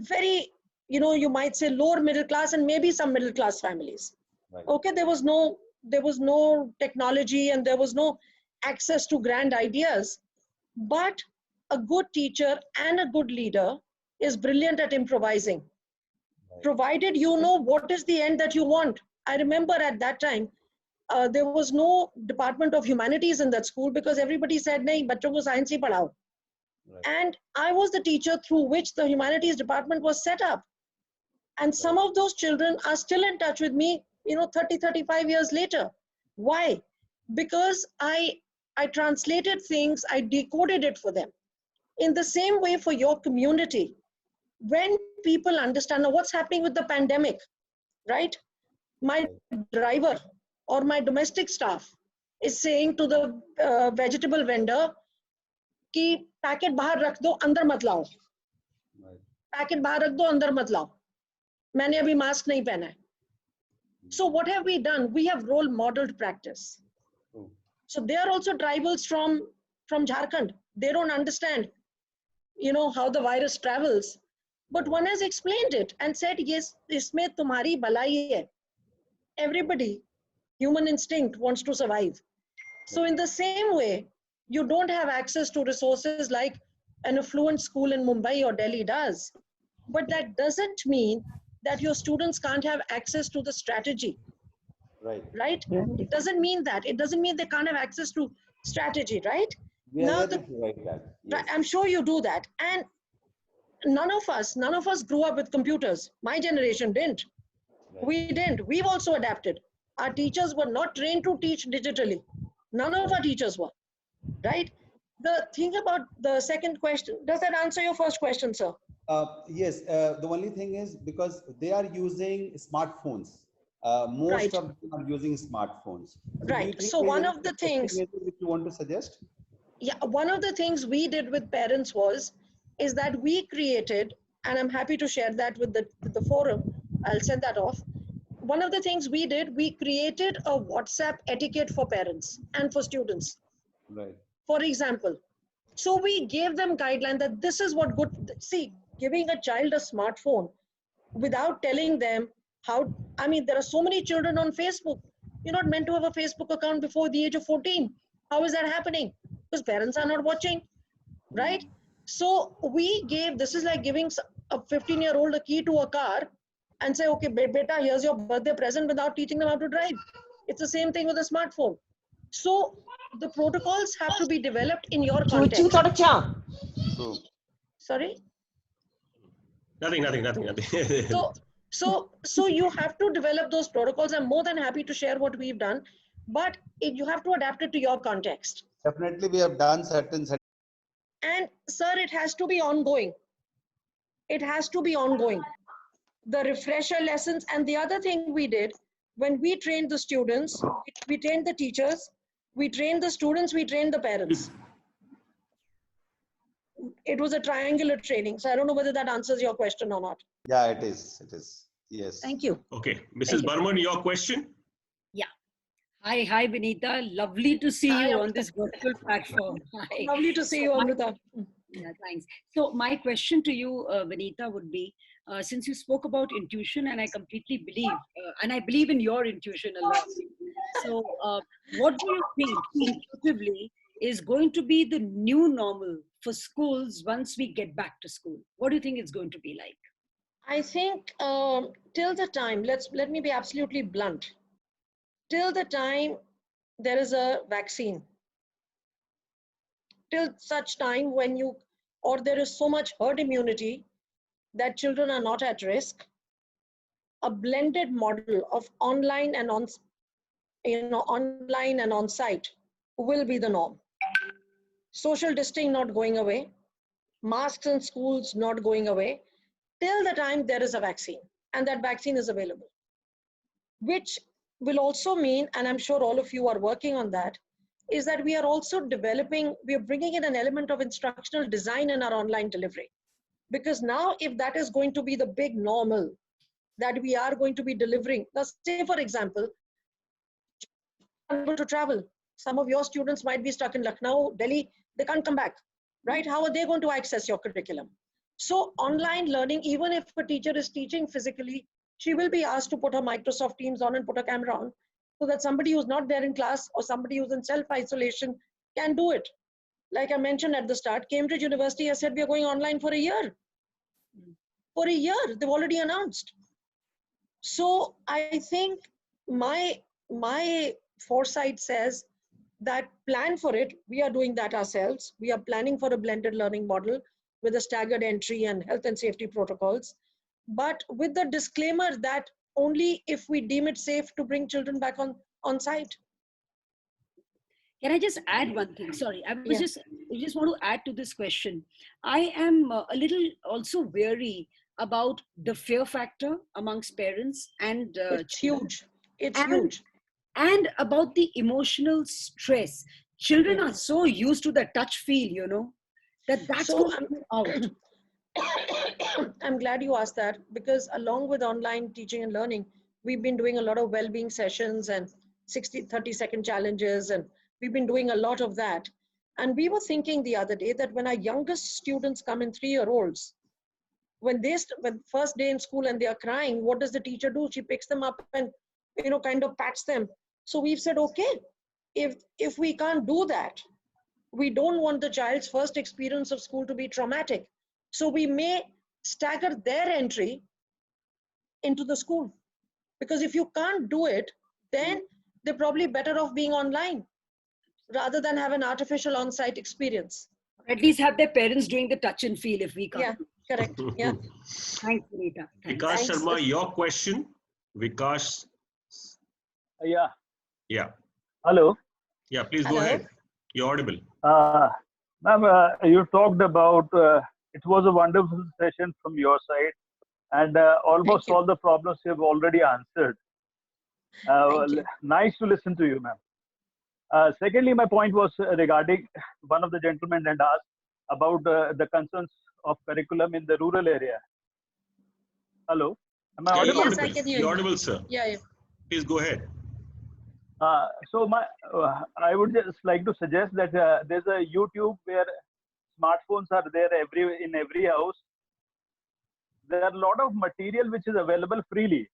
very, you might say lower middle class and maybe some middle class families. Right. Okay, there was no technology and there was no access to grand ideas, but a good teacher and a good leader is brilliant at improvising, Right. provided you know what is the end that you want. I remember at that time, there was no department of humanities in that school because everybody said, nahi, bachon ko science hi padhao. Right. And I was the teacher through which the humanities department was set up. And some of those children are still in touch with me, 30, 35 years later. Why? Because I translated things, I decoded it for them. In the same way for your community, when people understand now what's happening with the pandemic, right? My driver or my domestic staff is saying to the vegetable vendor कि packet बाहर रख दो, अंदर मत लाओ, packet बाहर रख दो, अंदर मत लाओ, मैंने अभी मास्क नहीं पहना है. So what have we done? We have role modeled practice. So they are also tribals from Jharkhand. They don't understand, how the virus travels. But one has explained it and said, yes, इसमें तुम्हारी भलाई है. Everybody, human instinct wants to survive. So in the same way, you don't have access to resources like an affluent school in Mumbai or Delhi does. But that doesn't mean that your students can't have access to the strategy. Right. Right? It doesn't mean that. It doesn't mean they can't have access to strategy, right? We are able to provide that. Yes. I'm sure you do that. And none of us grew up with computers. My generation didn't. Right. We didn't. We've also adapted. Our teachers were not trained to teach digitally. None of our teachers were. Right? The thing about the second question, does that answer your first question, sir? Yes. The only thing is because they are using smartphones. Most of them are using smartphones. So right. So one of the things which you want to suggest? Yeah, one of the things we did with parents is that we created, and I'm happy to share that with the forum. I'll send that off. One of the things we did, we created a WhatsApp etiquette for parents and for students. Right. For example, so we gave them guideline that this is what giving a child a smartphone without telling them how, there are so many children on Facebook. You're not meant to have a Facebook account before the age of 14. How is that happening? Because parents are not watching, right? So this is like giving a 15-year-old a key to a car and say, okay, beta, here's your birthday present without teaching them how to drive. It's the same thing with a smartphone. So the protocols have to be developed in your Switching context. True. Sorry? Nothing. So you have to develop those protocols. I'm more than happy to share what we've done, but you have to adapt it to your context. Definitely, we have done certain. And sir, it has to be ongoing. It has to be ongoing. The refresher lessons, and the other thing we did, when we trained the students, we trained the teachers, we trained the students, we trained the parents. It was a triangular training. So I don't know whether that answers your question or not. Yeah, it is. It is. Yes. Thank you. Okay, Mrs. Burman, your question? Yeah. Hi, Vanita. Lovely to see Hi, you Amrita. on this virtual platform. Hi. Lovely to see you, Amrita. Yeah, thanks. So my question to you, Vanita, would be, since you spoke about intuition, and I completely believe, and I believe in your intuition a lot. So what do you think intuitively is going to be the new normal for schools once we get back to school? What do you think it's going to be like? I think till the time, let me be absolutely blunt. Till the time there is a vaccine, till such time when there is so much herd immunity that children are not at risk, a blended model of online and on-site will be the norm. Social distancing not going away, masks in schools not going away, till the time there is a vaccine and that vaccine is available, which will also mean, and I'm sure all of you are working on that, is that we are also we are bringing in an element of instructional design in our online delivery. Because now if that is going to be the big normal that we are going to be delivering, now say for example, unable to travel. Some of your students might be stuck in Lucknow, Delhi, they can't come back, right? How are they going to access your curriculum? So online learning, even if a teacher is teaching physically, she will be asked to put her Microsoft Teams on and put a camera on so that somebody who's not there in class or somebody who's in self-isolation can do it. Like I mentioned at the start, Cambridge University has said we are going online for a year. For a year, they've already announced. So I think my foresight says that plan for it. We are doing that ourselves. We are planning for a blended learning model with a staggered entry and health and safety protocols, but with the disclaimer that only if we deem it safe to bring children back on site. Can I just add one thing? Sorry, I just want to add to this question. I am a little also wary about the fear factor amongst parents and it's children. huge. It's huge. And about the emotional stress. Children are so used to the touch feel, that's So going to come out. I'm glad you asked that, because along with online teaching and learning, we've been doing a lot of well-being sessions and 30-second challenges, and we've been doing a lot of that. And we were thinking the other day that when our youngest students come in, 3-year-olds, when first day in school and they are crying, what does the teacher do? She picks them up and kind of pats them. So we've said, okay, if we can't do that, we don't want the child's first experience of school to be traumatic. So we may stagger their entry into the school. Because if you can't do it, then they're probably better off being online rather than have an artificial on-site experience. At least have their parents doing the touch and feel if we can't. Yeah, correct. Yeah. Thanks, Vanita. Vikash Sharma, your question. Vikash. Yeah. Yeah. Hello. Yeah, please go ahead. You're audible. Ma'am, you talked about, it was a wonderful session from your side, and almost all the problems you have already answered. Nice to listen to you, ma'am. Secondly, my point was regarding one of the gentlemen had asked about the concerns of curriculum in the rural area. Hello? Am I audible? Yes, I can hear you. You're audible, sir. Yeah. Please go ahead. So I would just like to suggest that there's a YouTube where smartphones are there in every house. There are a lot of material which is available freely.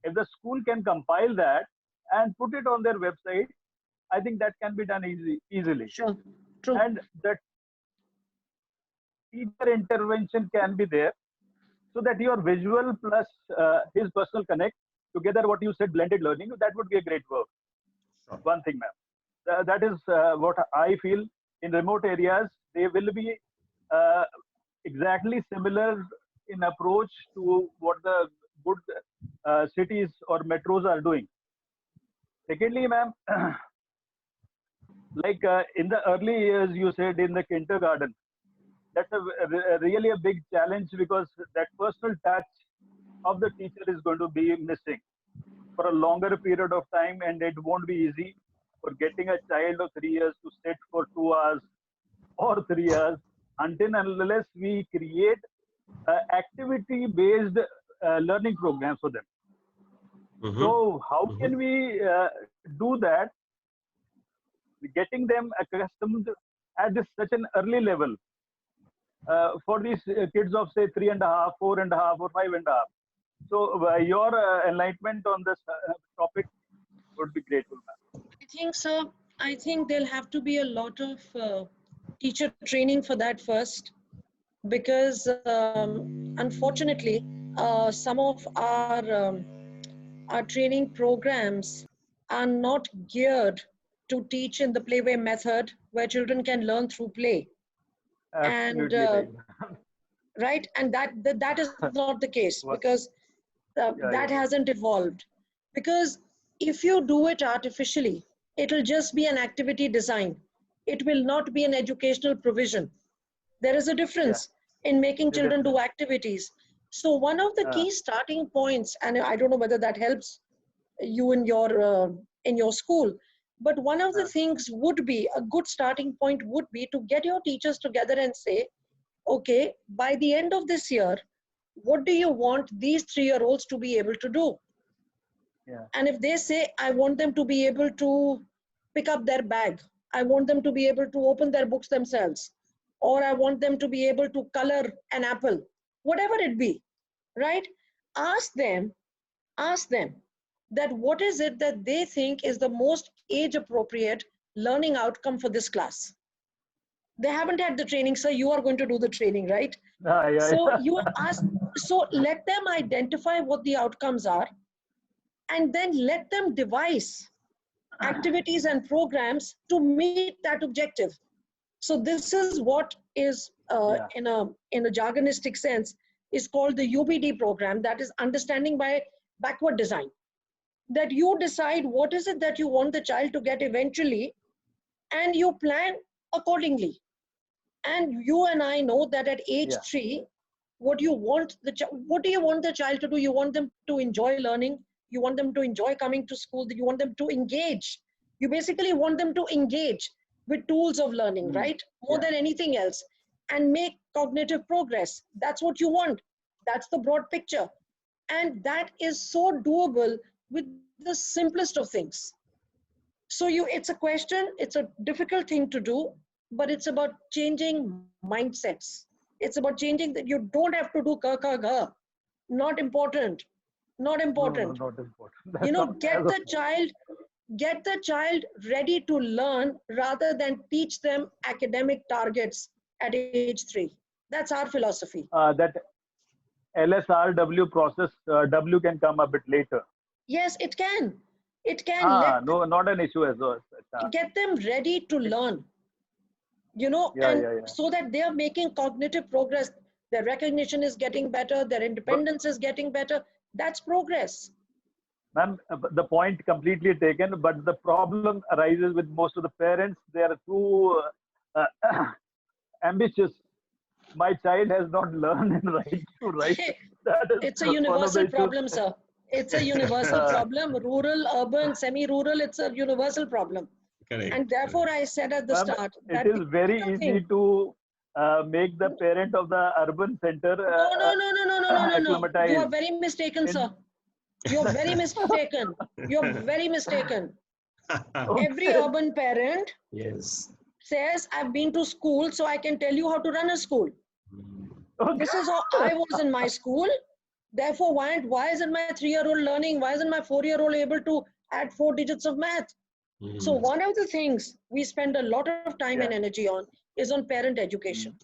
If the school can compile that and put it on their website, I think that can be done easily. Sure. True. And that teacher intervention can be there, so that your visual plus his personal connect together what you said, blended learning, that would be a great work. Sure. One thing, ma'am. That is what I feel. In remote areas, they will be exactly similar in approach to what the good cities or metros are doing. Secondly, ma'am, like in the early years, you said in the kindergarten, that's really a big challenge, because that personal touch of the teacher is going to be missing for a longer period of time, and it won't be easy for getting a child of 3 years to sit for 2 hours or 3 hours, until and unless we create activity-based learning programs for them. Mhm. So how Mhm. can we do that, getting them accustomed at this such an early level for these kids of say 3.5, 4.5, or 5.5? So your enlightenment on this topic would be grateful, ma'am. I think so. I think there'll have to be a lot of teacher training for that first, because unfortunately, some of our training programs are not geared to teach in the playway method, where children can learn through play. And Absolutely right. right, and that is not the case, What? because that hasn't evolved. Because if you do it artificially, it'll just be an activity design. It will not be an educational provision. There is a Yeah, difference in making it is. children do activities. So one of the key starting points, and I don't know whether that helps you in your school, but one of the things would be, a good starting point would be to get your teachers together and say, okay, by the end of this year, what do you want these 3-year-olds to be able to do? Yeah. And if they say, I want them to be able to pick up their bag, I want them to be able to open their books themselves, or I want them to be able to color an apple, whatever it be, right? Ask them that what is it that they think is the most age appropriate learning outcome for this class. They haven't had the training, sir. You are going to do the training, right? So you ask, so let them identify what the outcomes are, and then let them devise activities and programs to meet that objective. So this is what is in a jargonistic sense is called the UBD program, that is understanding by backward design. That you decide what is it that you want the child to get eventually, and you plan accordingly. And you and I know that at age 3, what do you want the child to do? You want them to enjoy learning. You want them to enjoy coming to school. You want them to engage. You basically want them to engage with tools of learning, right? More than anything else, and make cognitive progress. That's what you want. That's the broad picture. And that is so doable with the simplest of things. So it's a question, it's a difficult thing to do, but it's about changing mindsets. It's about changing that you don't have to do ka ka ga. Not important. Not important. No, not important. You That's know, not get the child ready to learn rather than teach them academic targets at age 3. That's our philosophy. That LSRW process, W can come a bit later. Yes, it can. It can. No, not an issue as well. Get them ready to learn, you know, so that they are making cognitive progress. Their recognition is getting better, their independence is getting better. That's progress. Ma'am, the point completely taken, but the problem arises with most of the parents. They are too ambitious. My child has not learned and to write. It's a universal problem, sir. It's a universal problem. Rural, urban, semi-rural, it's a universal problem. Correct. And therefore, I said at the start that it is very easy to make the parent of the urban center no. acclimatize. You are very mistaken, sir. You're very mistaken. You're very mistaken. Every urban parent says, I've been to school, so I can tell you how to run a school. This is how I was in my school. Therefore, why isn't my 3-year-old learning? Why isn't my 4-year-old able to add 4 digits of math? So one of the things we spend a lot of time and energy on is on parent education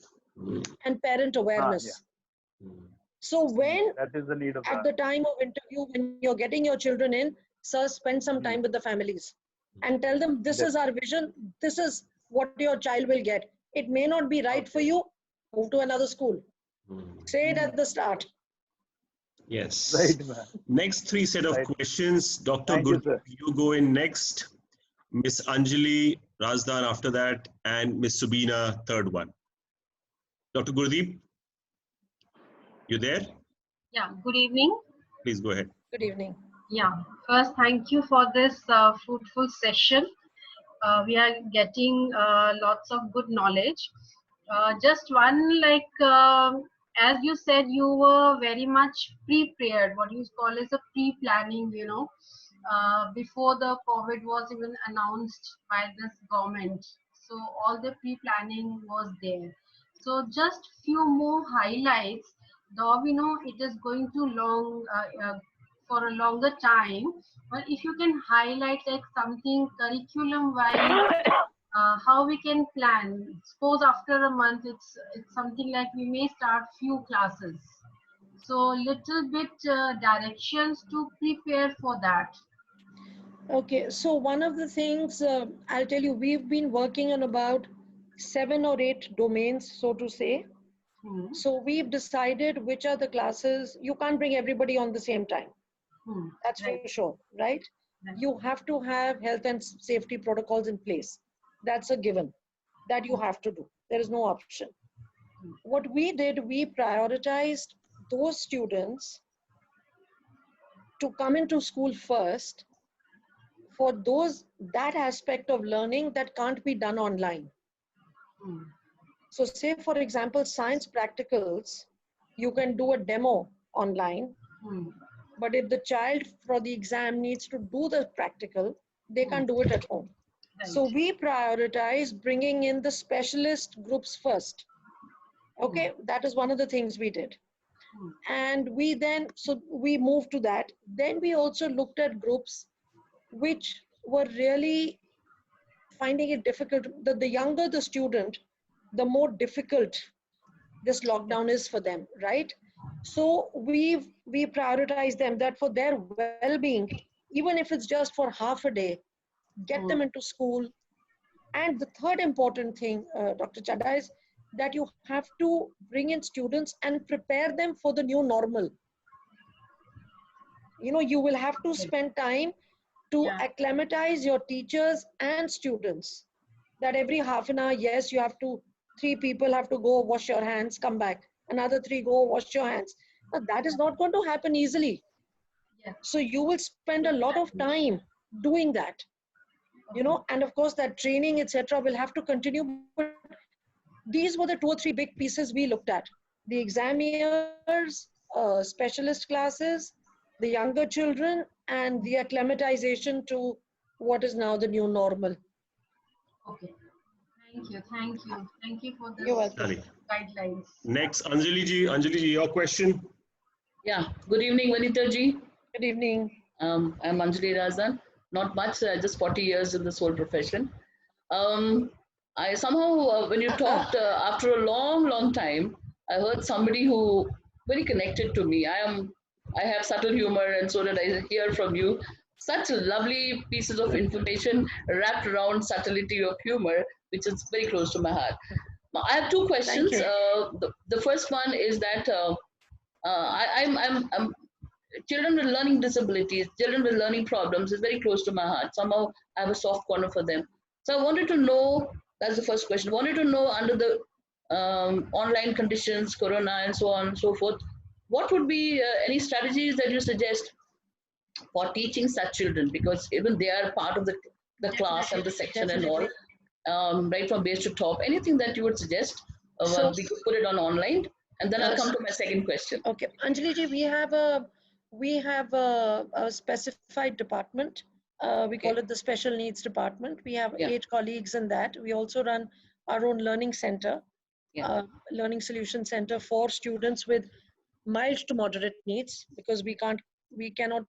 and parent awareness. So when That is the need of at the the time of interview, when you're getting your children in, sir, spend some time with the families and tell them this is our vision, this is what your child will get. It may not be right for you, move to another school. Say it at the start. Yes. right, ma'am. Next three set of Right. questions. Dr. Thank you, Gurdeep, sir. you go in next. Miss Anjali Razdan after that, and Miss Subina, third one. Dr. Gurdeep, you there? Yeah, good evening. Please go ahead. Good evening. Yeah, first, thank you for this fruitful session. We are getting lots of good knowledge. Just one, as you said, you were very much prepared, what you call as a pre-planning, before the COVID was even announced by this government. So all the pre-planning was there. So just few more highlights, though we know it is going to for a longer time, but if you can highlight like something curriculum wise, how we can plan. Suppose after a month, it's something like we may start few classes. So little bit directions to prepare for that. Okay, so one of the things I'll tell you, we've been working on about 7 or 8 domains, so to say. So we've decided which are the classes. You can't bring everybody on the same time. That's Right. for sure, right? Right. You have to have health and safety protocols in place. That's a given. That you have to do. There is no option. What we did, we prioritized those students to come into school first for that aspect of learning that can't be done online. So say, for example, science practicals, you can do a demo online, but if the child for the exam needs to do the practical, they can't do it at home. Right. So we prioritize bringing in the specialist groups first. Okay, that is one of the things we did. And we moved to that. Then we also looked at groups which were really finding it difficult. The younger the student, the more difficult this lockdown is for them, right? So we prioritize them, that for their well-being, even if it's just for half a day, get them into school. And the third important thing, Dr. Chadha, is that you have to bring in students and prepare them for the new normal. You will have to spend time to acclimatize your teachers and students, that every half an hour, yes, you have to, 3 people have to go wash your hands, come back, another 3 go wash your hands. Now, that is not going to happen easily. So you will spend a lot of time doing that, and of course that training, etc., will have to continue. But these were the 2 or 3 big pieces we looked at: the exam years, specialist classes, the younger children, and the acclimatization to what is now the new normal. Okay. Thank you for this You're welcome. Sorry. guidelines. Next, Anjali ji. Anjali ji, your question. Yeah, good evening, Vanita ji. Good evening. I'm Anjali Razdan. Not much, just 40 years in this whole profession. I somehow, when you talked after a long, long time, I heard somebody who very connected to me. I have subtle humor, and so did I hear from you. Such lovely pieces of information wrapped around subtlety of humor, which is very close to my heart. Now, I have 2 questions. The first one is that I'm children with learning disabilities, children with learning problems is very close to my heart. Somehow I have a soft corner for them. So I wanted to know, that's the first question, wanted to know under the online conditions, Corona and so on and so forth, what would be any strategies that you suggest for teaching such children? Because even they are part of the class and the section and all, right from base to top. Anything that you would suggest? We could put it on online. And then I'll come to my second question. Okay, Anjali ji, we have a specified department. We call it the special needs department. We have 8 colleagues in that. We also run our own learning center, learning solution center for students with mild to moderate needs, because we cannot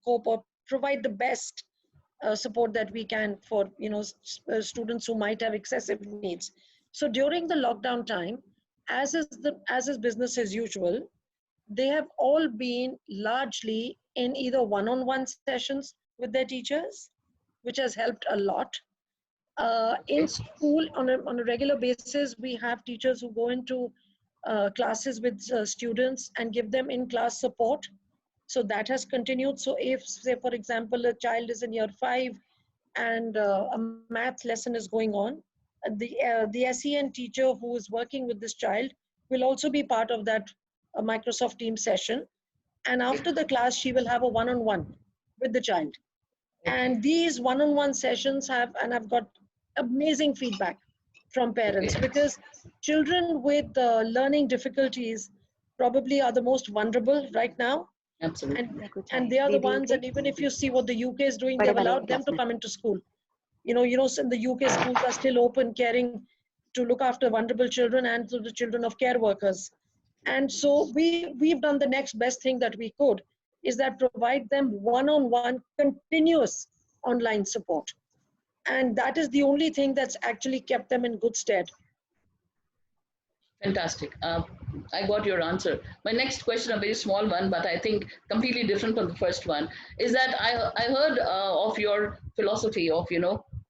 cope or provide the best support that we can for students who might have excessive needs. So during the lockdown time, as is business as usual, they have all been largely in either one-on-one sessions with their teachers, which has helped a lot. In school, on a regular basis, we have teachers who go into classes with students and give them in-class support. So that has continued. So if, say, for example, a child is in year 5 and a math lesson is going on, the SEN teacher who is working with this child will also be part of that Microsoft Teams session. And after the class, she will have a one-on-one with the child. And these one-on-one sessions have got amazing feedback from parents, because children with learning difficulties probably are the most vulnerable right now. Absolutely. And they are the ones, and even if you see what the UK is doing, they've allowed them to come into school. You know, in the UK, schools are still open, caring to look after vulnerable children and to the children of care workers. And so we've done the next best thing that we could, is that provide them one-on-one continuous online support. And that is the only thing that's actually kept them in good stead. Fantastic. I got your answer. My next question, a very small one, but I think completely different from the first one, is that I heard of your philosophy of,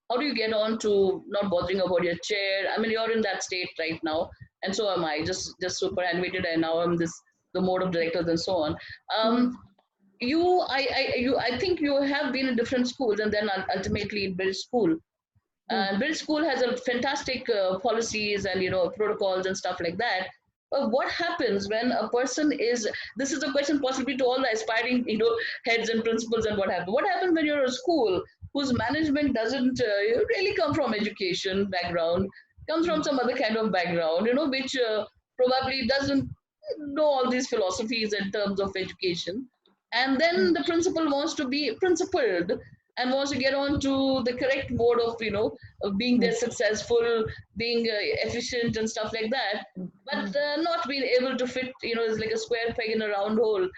how do you get on to not bothering about your chair? I mean, you're in that state right now, and so am I. Just superannuated, and now I'm the board of directors and so on. I think you have been in different schools, and then ultimately in Bill School. Bill School has a fantastic policies and protocols and stuff like that. But what happens when a person is? This is a question possibly to all the aspiring heads and principals, and what happens? What happens when you're a school whose management doesn't really come from education background, comes from some other kind of background, which probably doesn't know all these philosophies in terms of education, and then the principal wants to be principled and wants to get on to the correct mode of being there successful, being efficient and stuff like that, but not being able to fit, it's like a square peg in a round hole.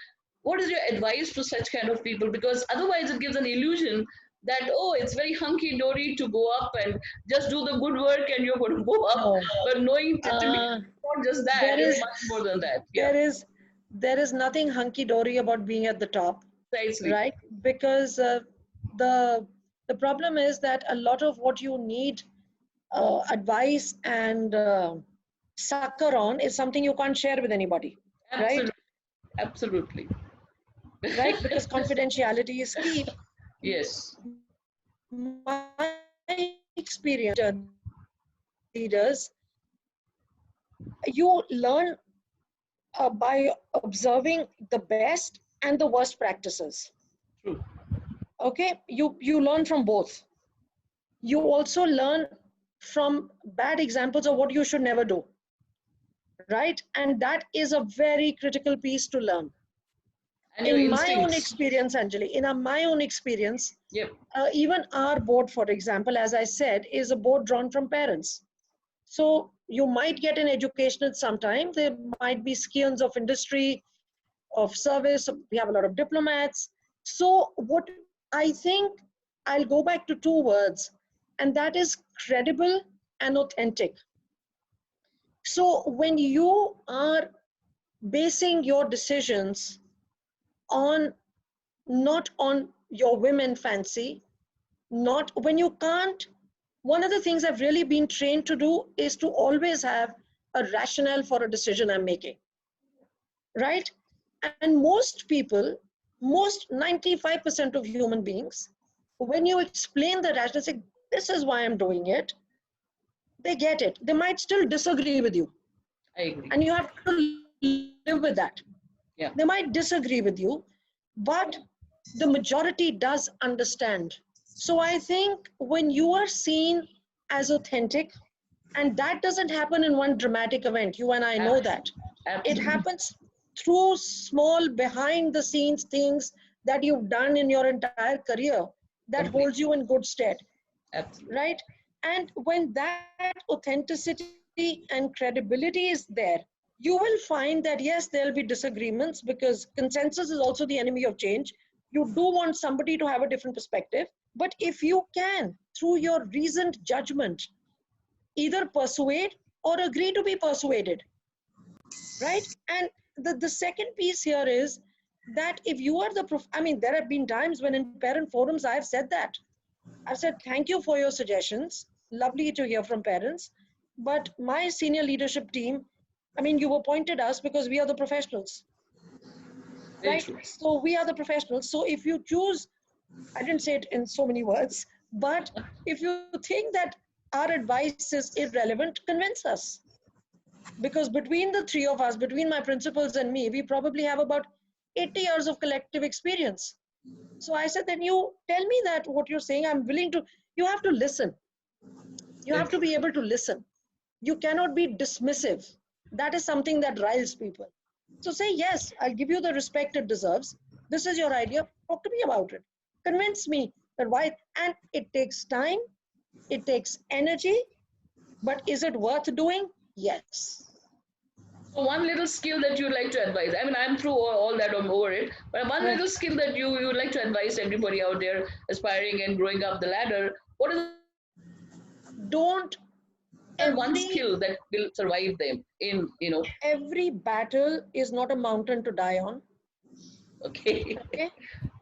What is your advice to such kind of people? Because otherwise it gives an illusion that, it's very hunky-dory to go up and just do the good work and you're going to go up. No. But knowing to me, not just that, it's much more than that. Yeah. There is nothing hunky-dory about being at the top. Precisely. Right? Because the problem is that a lot of what you need advice and succor on is something you can't share with anybody. Absolutely. Right? Absolutely. Right? Because confidentiality is key. Yes. My experience, leaders, you learn by observing the best and the worst practices. True. Okay, you learn from both. You also learn from bad examples of what you should never do, right? And that is a very critical piece to learn. And in my own experience, Anjali, my own experience, yep. Even our board, for example, as I said, is a board drawn from parents. So you might get an education sometime. There might be scions of industry, of service. We have a lot of diplomats. So what I think, I'll go back to two words, and that is credible and authentic. So when you are basing your decisions not on your women fancy, not when you can't, one of the things I've really been trained to do is to always have a rationale for a decision I'm making, right? And most people, most 95% of human beings, when you explain the rationale, say, this is why I'm doing it, they get it. They might still disagree with you. I agree. And you have to live with that. Yeah. They might disagree with you, but the majority does understand. So I think when you are seen as authentic, and that doesn't happen in one dramatic event, you and I know that. Absolutely. It happens through small behind the scenes things that you've done in your entire career that holds you in good stead. Absolutely. Right? And when that authenticity and credibility is there, you will find that yes, there'll be disagreements, because consensus is also the enemy of change. You do want somebody to have a different perspective, but if you can, through your reasoned judgment, either persuade or agree to be persuaded, right? And the second piece here is that if you are I mean, there have been times when in parent forums I have said that. I've said, thank you for your suggestions. Lovely to hear from parents. But my senior leadership team, I mean, you appointed us because we are the professionals, Very right? true. So we are the professionals. So if you choose, I didn't say it in so many words, but if you think that our advice is irrelevant, convince us. Because between the three of us, between my principals and me, we probably have about 80 years of collective experience. So I said, then you tell me that what you're saying, I'm willing to, you have to listen. You have to be able to listen. You cannot be dismissive. That is something that riles people. So say, yes, I'll give you the respect it deserves. This is your idea. Talk to me about it. Convince me that why, and it takes time, it takes energy, but is it worth doing? Yes. So one little skill that you'd like to advise. I mean, I'm through all that, I'm over it. But one little skill that you would like to advise everybody out there aspiring and growing up the ladder. What is Don't one skill that will survive them in, every battle is not a mountain to die on. Okay. Okay.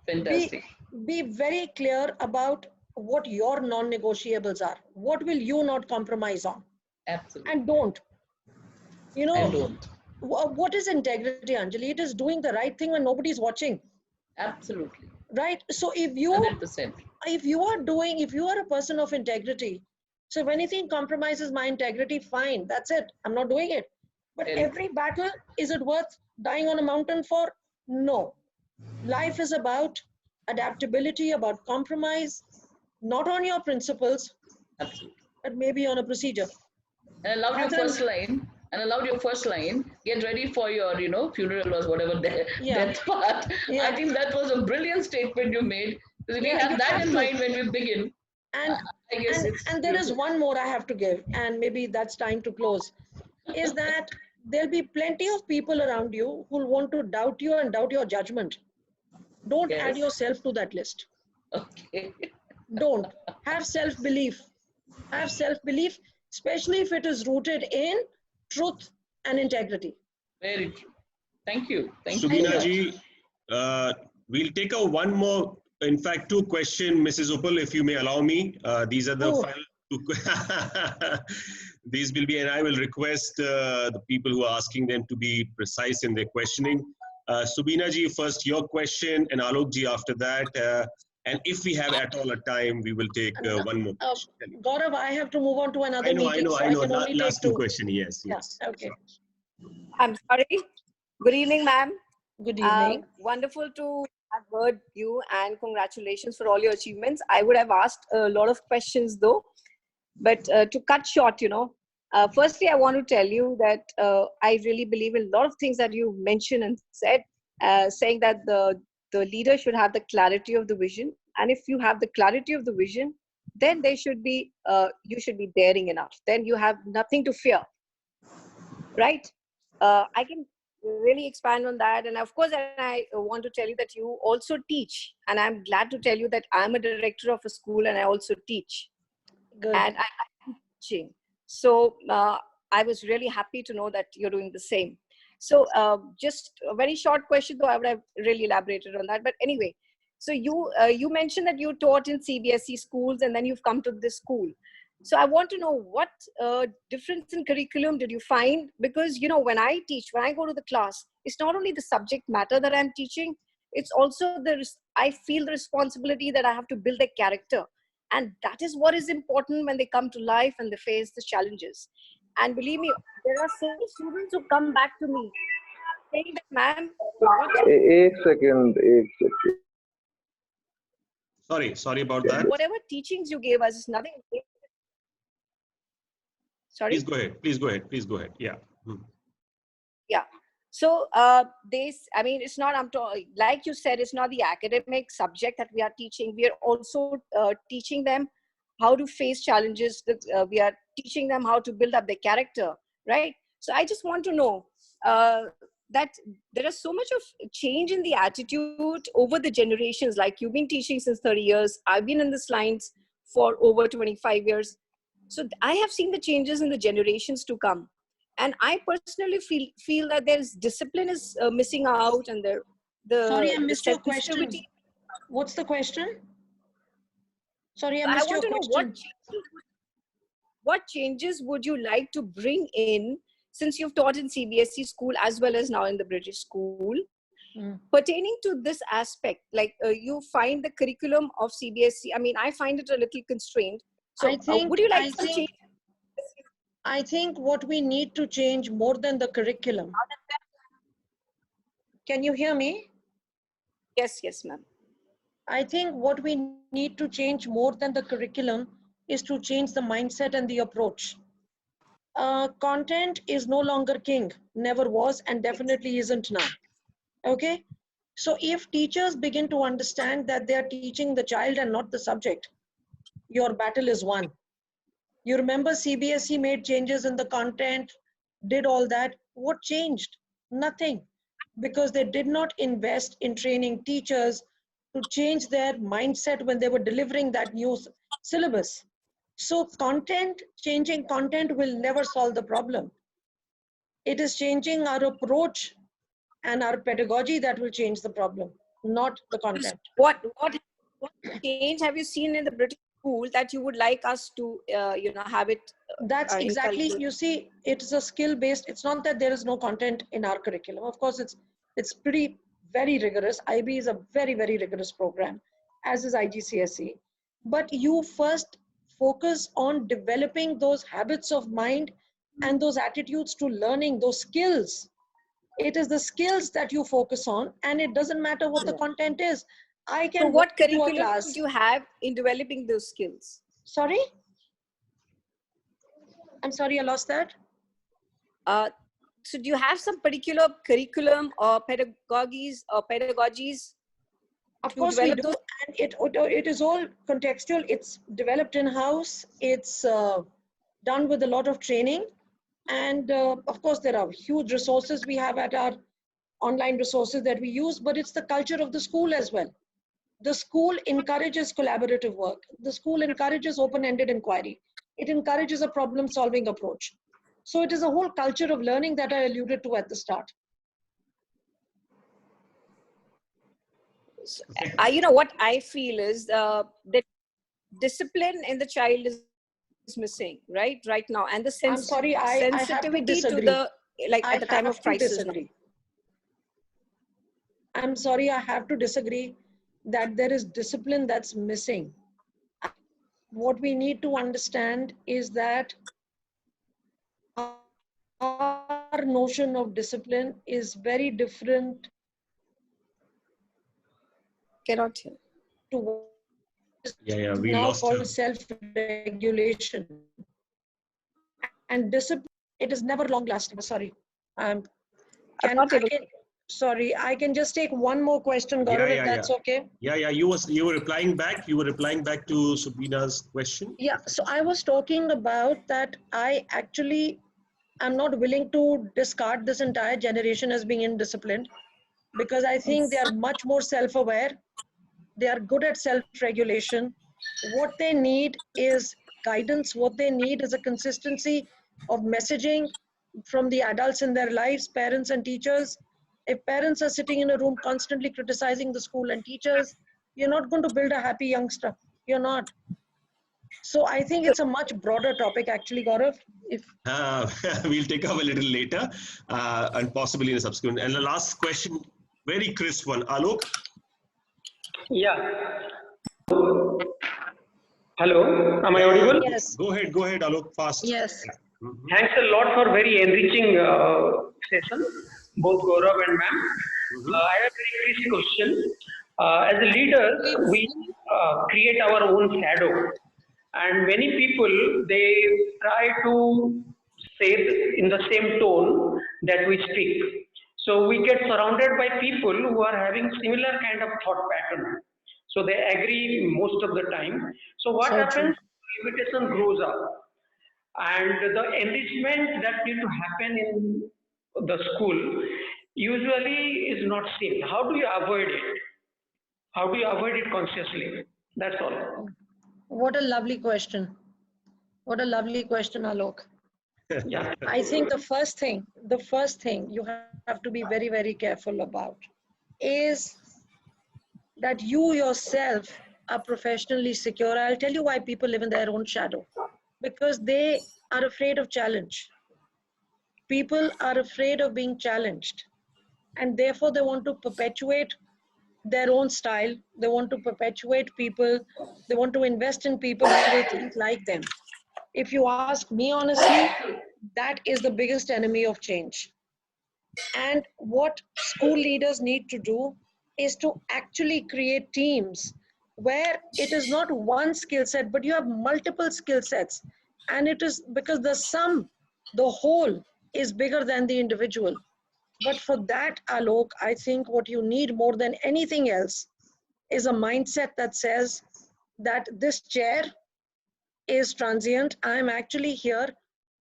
Fantastic. Be very clear about what your non-negotiables are. What will you not compromise on? Absolutely. And don't. And don't. What is integrity, Anjali? It is doing the right thing when nobody's watching. Absolutely. Right? So if you 100%. if you are a person of integrity, so if anything compromises my integrity, fine, that's it. I'm not doing it. But every battle, is it worth dying on a mountain for? No. Life is about adaptability, about compromise, not on your principles, Absolutely. but maybe on a procedure. And I loved your first line. And I loved your first line. Get ready for your, funeral or whatever death part. I think that was a brilliant statement you made. Because if we have that in mind when we begin, and I guess and there is one more I have to give, and maybe that's time to close, is that there'll be plenty of people around you who'll want to doubt you and doubt your judgment. Don't add yourself to that list. Okay. Don't. Have self-belief. Have self-belief, especially if it is rooted in truth and integrity. Very true. Thank you. Thank you. Subina ji, we'll take one more, in fact, two questions, Mrs. Uppal, if you may allow me. These are the final two. These will be, and I will request the people who are asking them to be precise in their questioning. Subina ji, first your question, and Alok ji after that. And if we have at all a time, we will take one more question. Gaurav, I have to move on to another meeting. I know. Last two questions, yes. Okay. I'm sorry. Good evening, ma'am. Good evening. Wonderful to have heard you, and congratulations for all your achievements. I would have asked a lot of questions though, but to cut short, firstly, I want to tell you that I really believe in a lot of things that you mentioned and said, saying that the leader should have the clarity of the vision. And if you have the clarity of the vision, then you should be daring enough. Then you have nothing to fear, right? I can really expand on that. And of course, I want to tell you that you also teach. And I'm glad to tell you that I'm a director of a school and I also teach. Good. And I'm teaching. So I was really happy to know that you're doing the same. So just a very short question, though I would have really elaborated on that. But anyway, so you mentioned that you taught in CBSE schools and then you've come to this school. So I want to know what difference in curriculum did you find? Because, when I teach, when I go to the class, it's not only the subject matter that I'm teaching, it's also I feel the responsibility that I have to build a character. And that is what is important when they come to life and they face the challenges. And believe me, there are so many students who come back to me saying that, ma'am, एक second. Sorry about that. Whatever teachings you gave us is nothing. Sorry? Please go ahead. Yeah. Yeah. So it's not, like you said, it's not the academic subject that we are teaching. We are also teaching them how to face challenges. We are teaching them how to build up their character, right? So I just want to know that there is so much of change in the attitude over the generations. Like you've been teaching since 30 years. I've been in this lines for over 25 years. So I have seen the changes in the generations to come. And I personally feel that there's discipline is missing out, and Sorry, I the missed your question. sensitivity. What's the question? Sorry, I I missed want your to know question. what changes would you like to bring in, since you've taught in CBSE school as well as now in the British school, pertaining to this aspect? Like you find the curriculum of CBSE, I mean, I find it a little constrained. So would you like some change? I think what we need to change more than the curriculum. Can you hear me? Yes, yes, ma'am. I think what we need to change more than the curriculum is to change the mindset and the approach. Content is no longer king, never was, and definitely isn't now. Okay? So if teachers begin to understand that they are teaching the child and not the subject, your battle is won. You remember CBSE made changes in the content, did all that. What changed? Nothing. Because they did not invest in training teachers to change their mindset when they were delivering that new syllabus. So changing content will never solve the problem. It is changing our approach and our pedagogy that will change the problem, not the content. What change have you seen in the British school that you would like us to, have it? That's exactly, you see, it's a skill-based. It's not that there is no content in our curriculum. Of course, it's pretty, very rigorous. IB is a very, very rigorous program, as is IGCSE. But you first focus on developing those habits of mind and those attitudes to learning, those skills. It is the skills that you focus on, and it doesn't matter what the content is. So what curriculum do you have in developing those skills? Sorry? I'm sorry, I lost that. So do you have some particular curriculum or pedagogies Of course we do, and it is all contextual. It's developed in-house. It's done with a lot of training. And of course, there are huge resources we have at our online resources that we use, but it's the culture of the school as well. The school encourages collaborative work. The school encourages open-ended inquiry. It encourages a problem-solving approach. So it is a whole culture of learning that I alluded to at the start. What I feel is that discipline in the child is missing right now, and the sensitivity I have to disagree. to the at the time of crisis. I'm sorry, I have to disagree that there is discipline that's missing. What we need to understand is that our notion of discipline is very different. Cannot hear. To we now lost called her. self-regulation. And discipline, it is never long-lasting. Sorry. Sorry, I can just take one more question, Gaurav, if that's okay. You were replying back. You were replying back to Subina's question. Yeah, so I was talking about that I'm not willing to discard this entire generation as being indisciplined, because I think they are much more self-aware. They are good at self-regulation. What they need is guidance. What they need is a consistency of messaging from the adults in their lives, parents and teachers. If parents are sitting in a room constantly criticizing the school and teachers, you're not going to build a happy youngster. You're not. So I think it's a much broader topic, actually, Gaurav. We'll take up a little later and possibly in a subsequent. And the last question, very crisp one. Alok? Yeah. Hello, am I audible? Yes. Go ahead, Alok, fast. Yes. Thanks a lot for very enriching session, both Gaurav and ma'am. I have a very crisp question. As a leader, we create our own shadow. And many people, they try to say in the same tone that we speak. So we get surrounded by people who are having similar kind of thought pattern. So they agree most of the time. So what happens? Limitation grows up. And the enrichment that need to happen in the school usually is not seen. How do you avoid it? How do you avoid it consciously? That's all. What a lovely question. What a lovely question, Alok. Yeah. I think the first thing you have to be very, very careful about is that you yourself are professionally secure. I'll tell you why people live in their own shadow. Because they are afraid of challenge. People are afraid of being challenged. And therefore, they want to perpetuate their own style. They want to perpetuate people. They want to invest in people who will think like them. If you ask me honestly, that is the biggest enemy of change. And what school leaders need to do is to actually create teams where it is not one skill set, but you have multiple skill sets. And it is because the sum, the whole, is bigger than the individual. But for that, Alok, I think what you need more than anything else is a mindset that says that this chair is transient. I'm actually here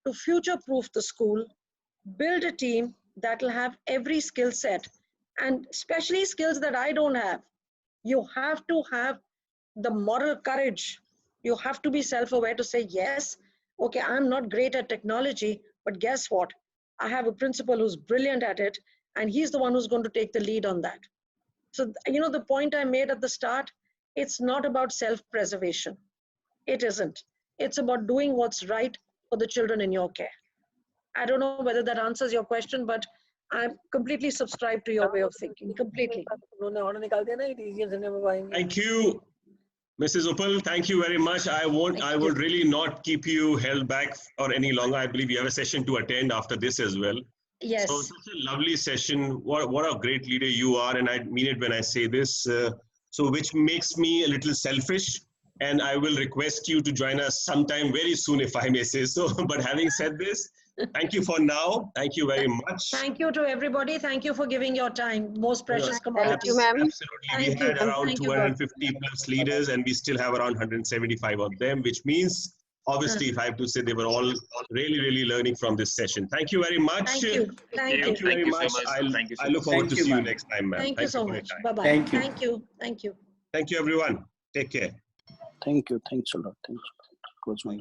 to future-proof the school, build a team that will have every skill set, and especially skills that I don't have. You have to have the moral courage. You have to be self-aware to say, yes, okay, I'm not great at technology, but guess what? I have a principal who's brilliant at it, and he's the one who's going to take the lead on that. So, the point I made at the start, it's not about self-preservation. It isn't. It's about doing what's right for the children in your care. I don't know whether that answers your question, but I'm completely subscribed to your way of thinking, completely. Thank you, Mrs. Uppal. Thank you very much. I would really not keep you held back or any longer. I believe you have a session to attend after this as well. Yes. So such a lovely session. What a great leader you are, and I mean it when I say this. So which makes me a little selfish, and I will request you to join us sometime very soon, if I may say so. But having said this, thank you for now. Thank you very much. Thank you to everybody. Thank you for giving your time. Most precious commodity. Thank you, ma'am. Absolutely. Thank We had you. around Thank you, 250 plus leaders, and we still have around 175 of them, which means, obviously, if I have to say, they were all really, really learning from this session. Thank you very much. Thank you. Thank you very much. I look forward to see you next time, ma'am. Thank you so much. Bye-bye. Thank you. Thank you. Thank you. Thank you, everyone. Take care. Thank you. Thanks a lot. Thanks. It was my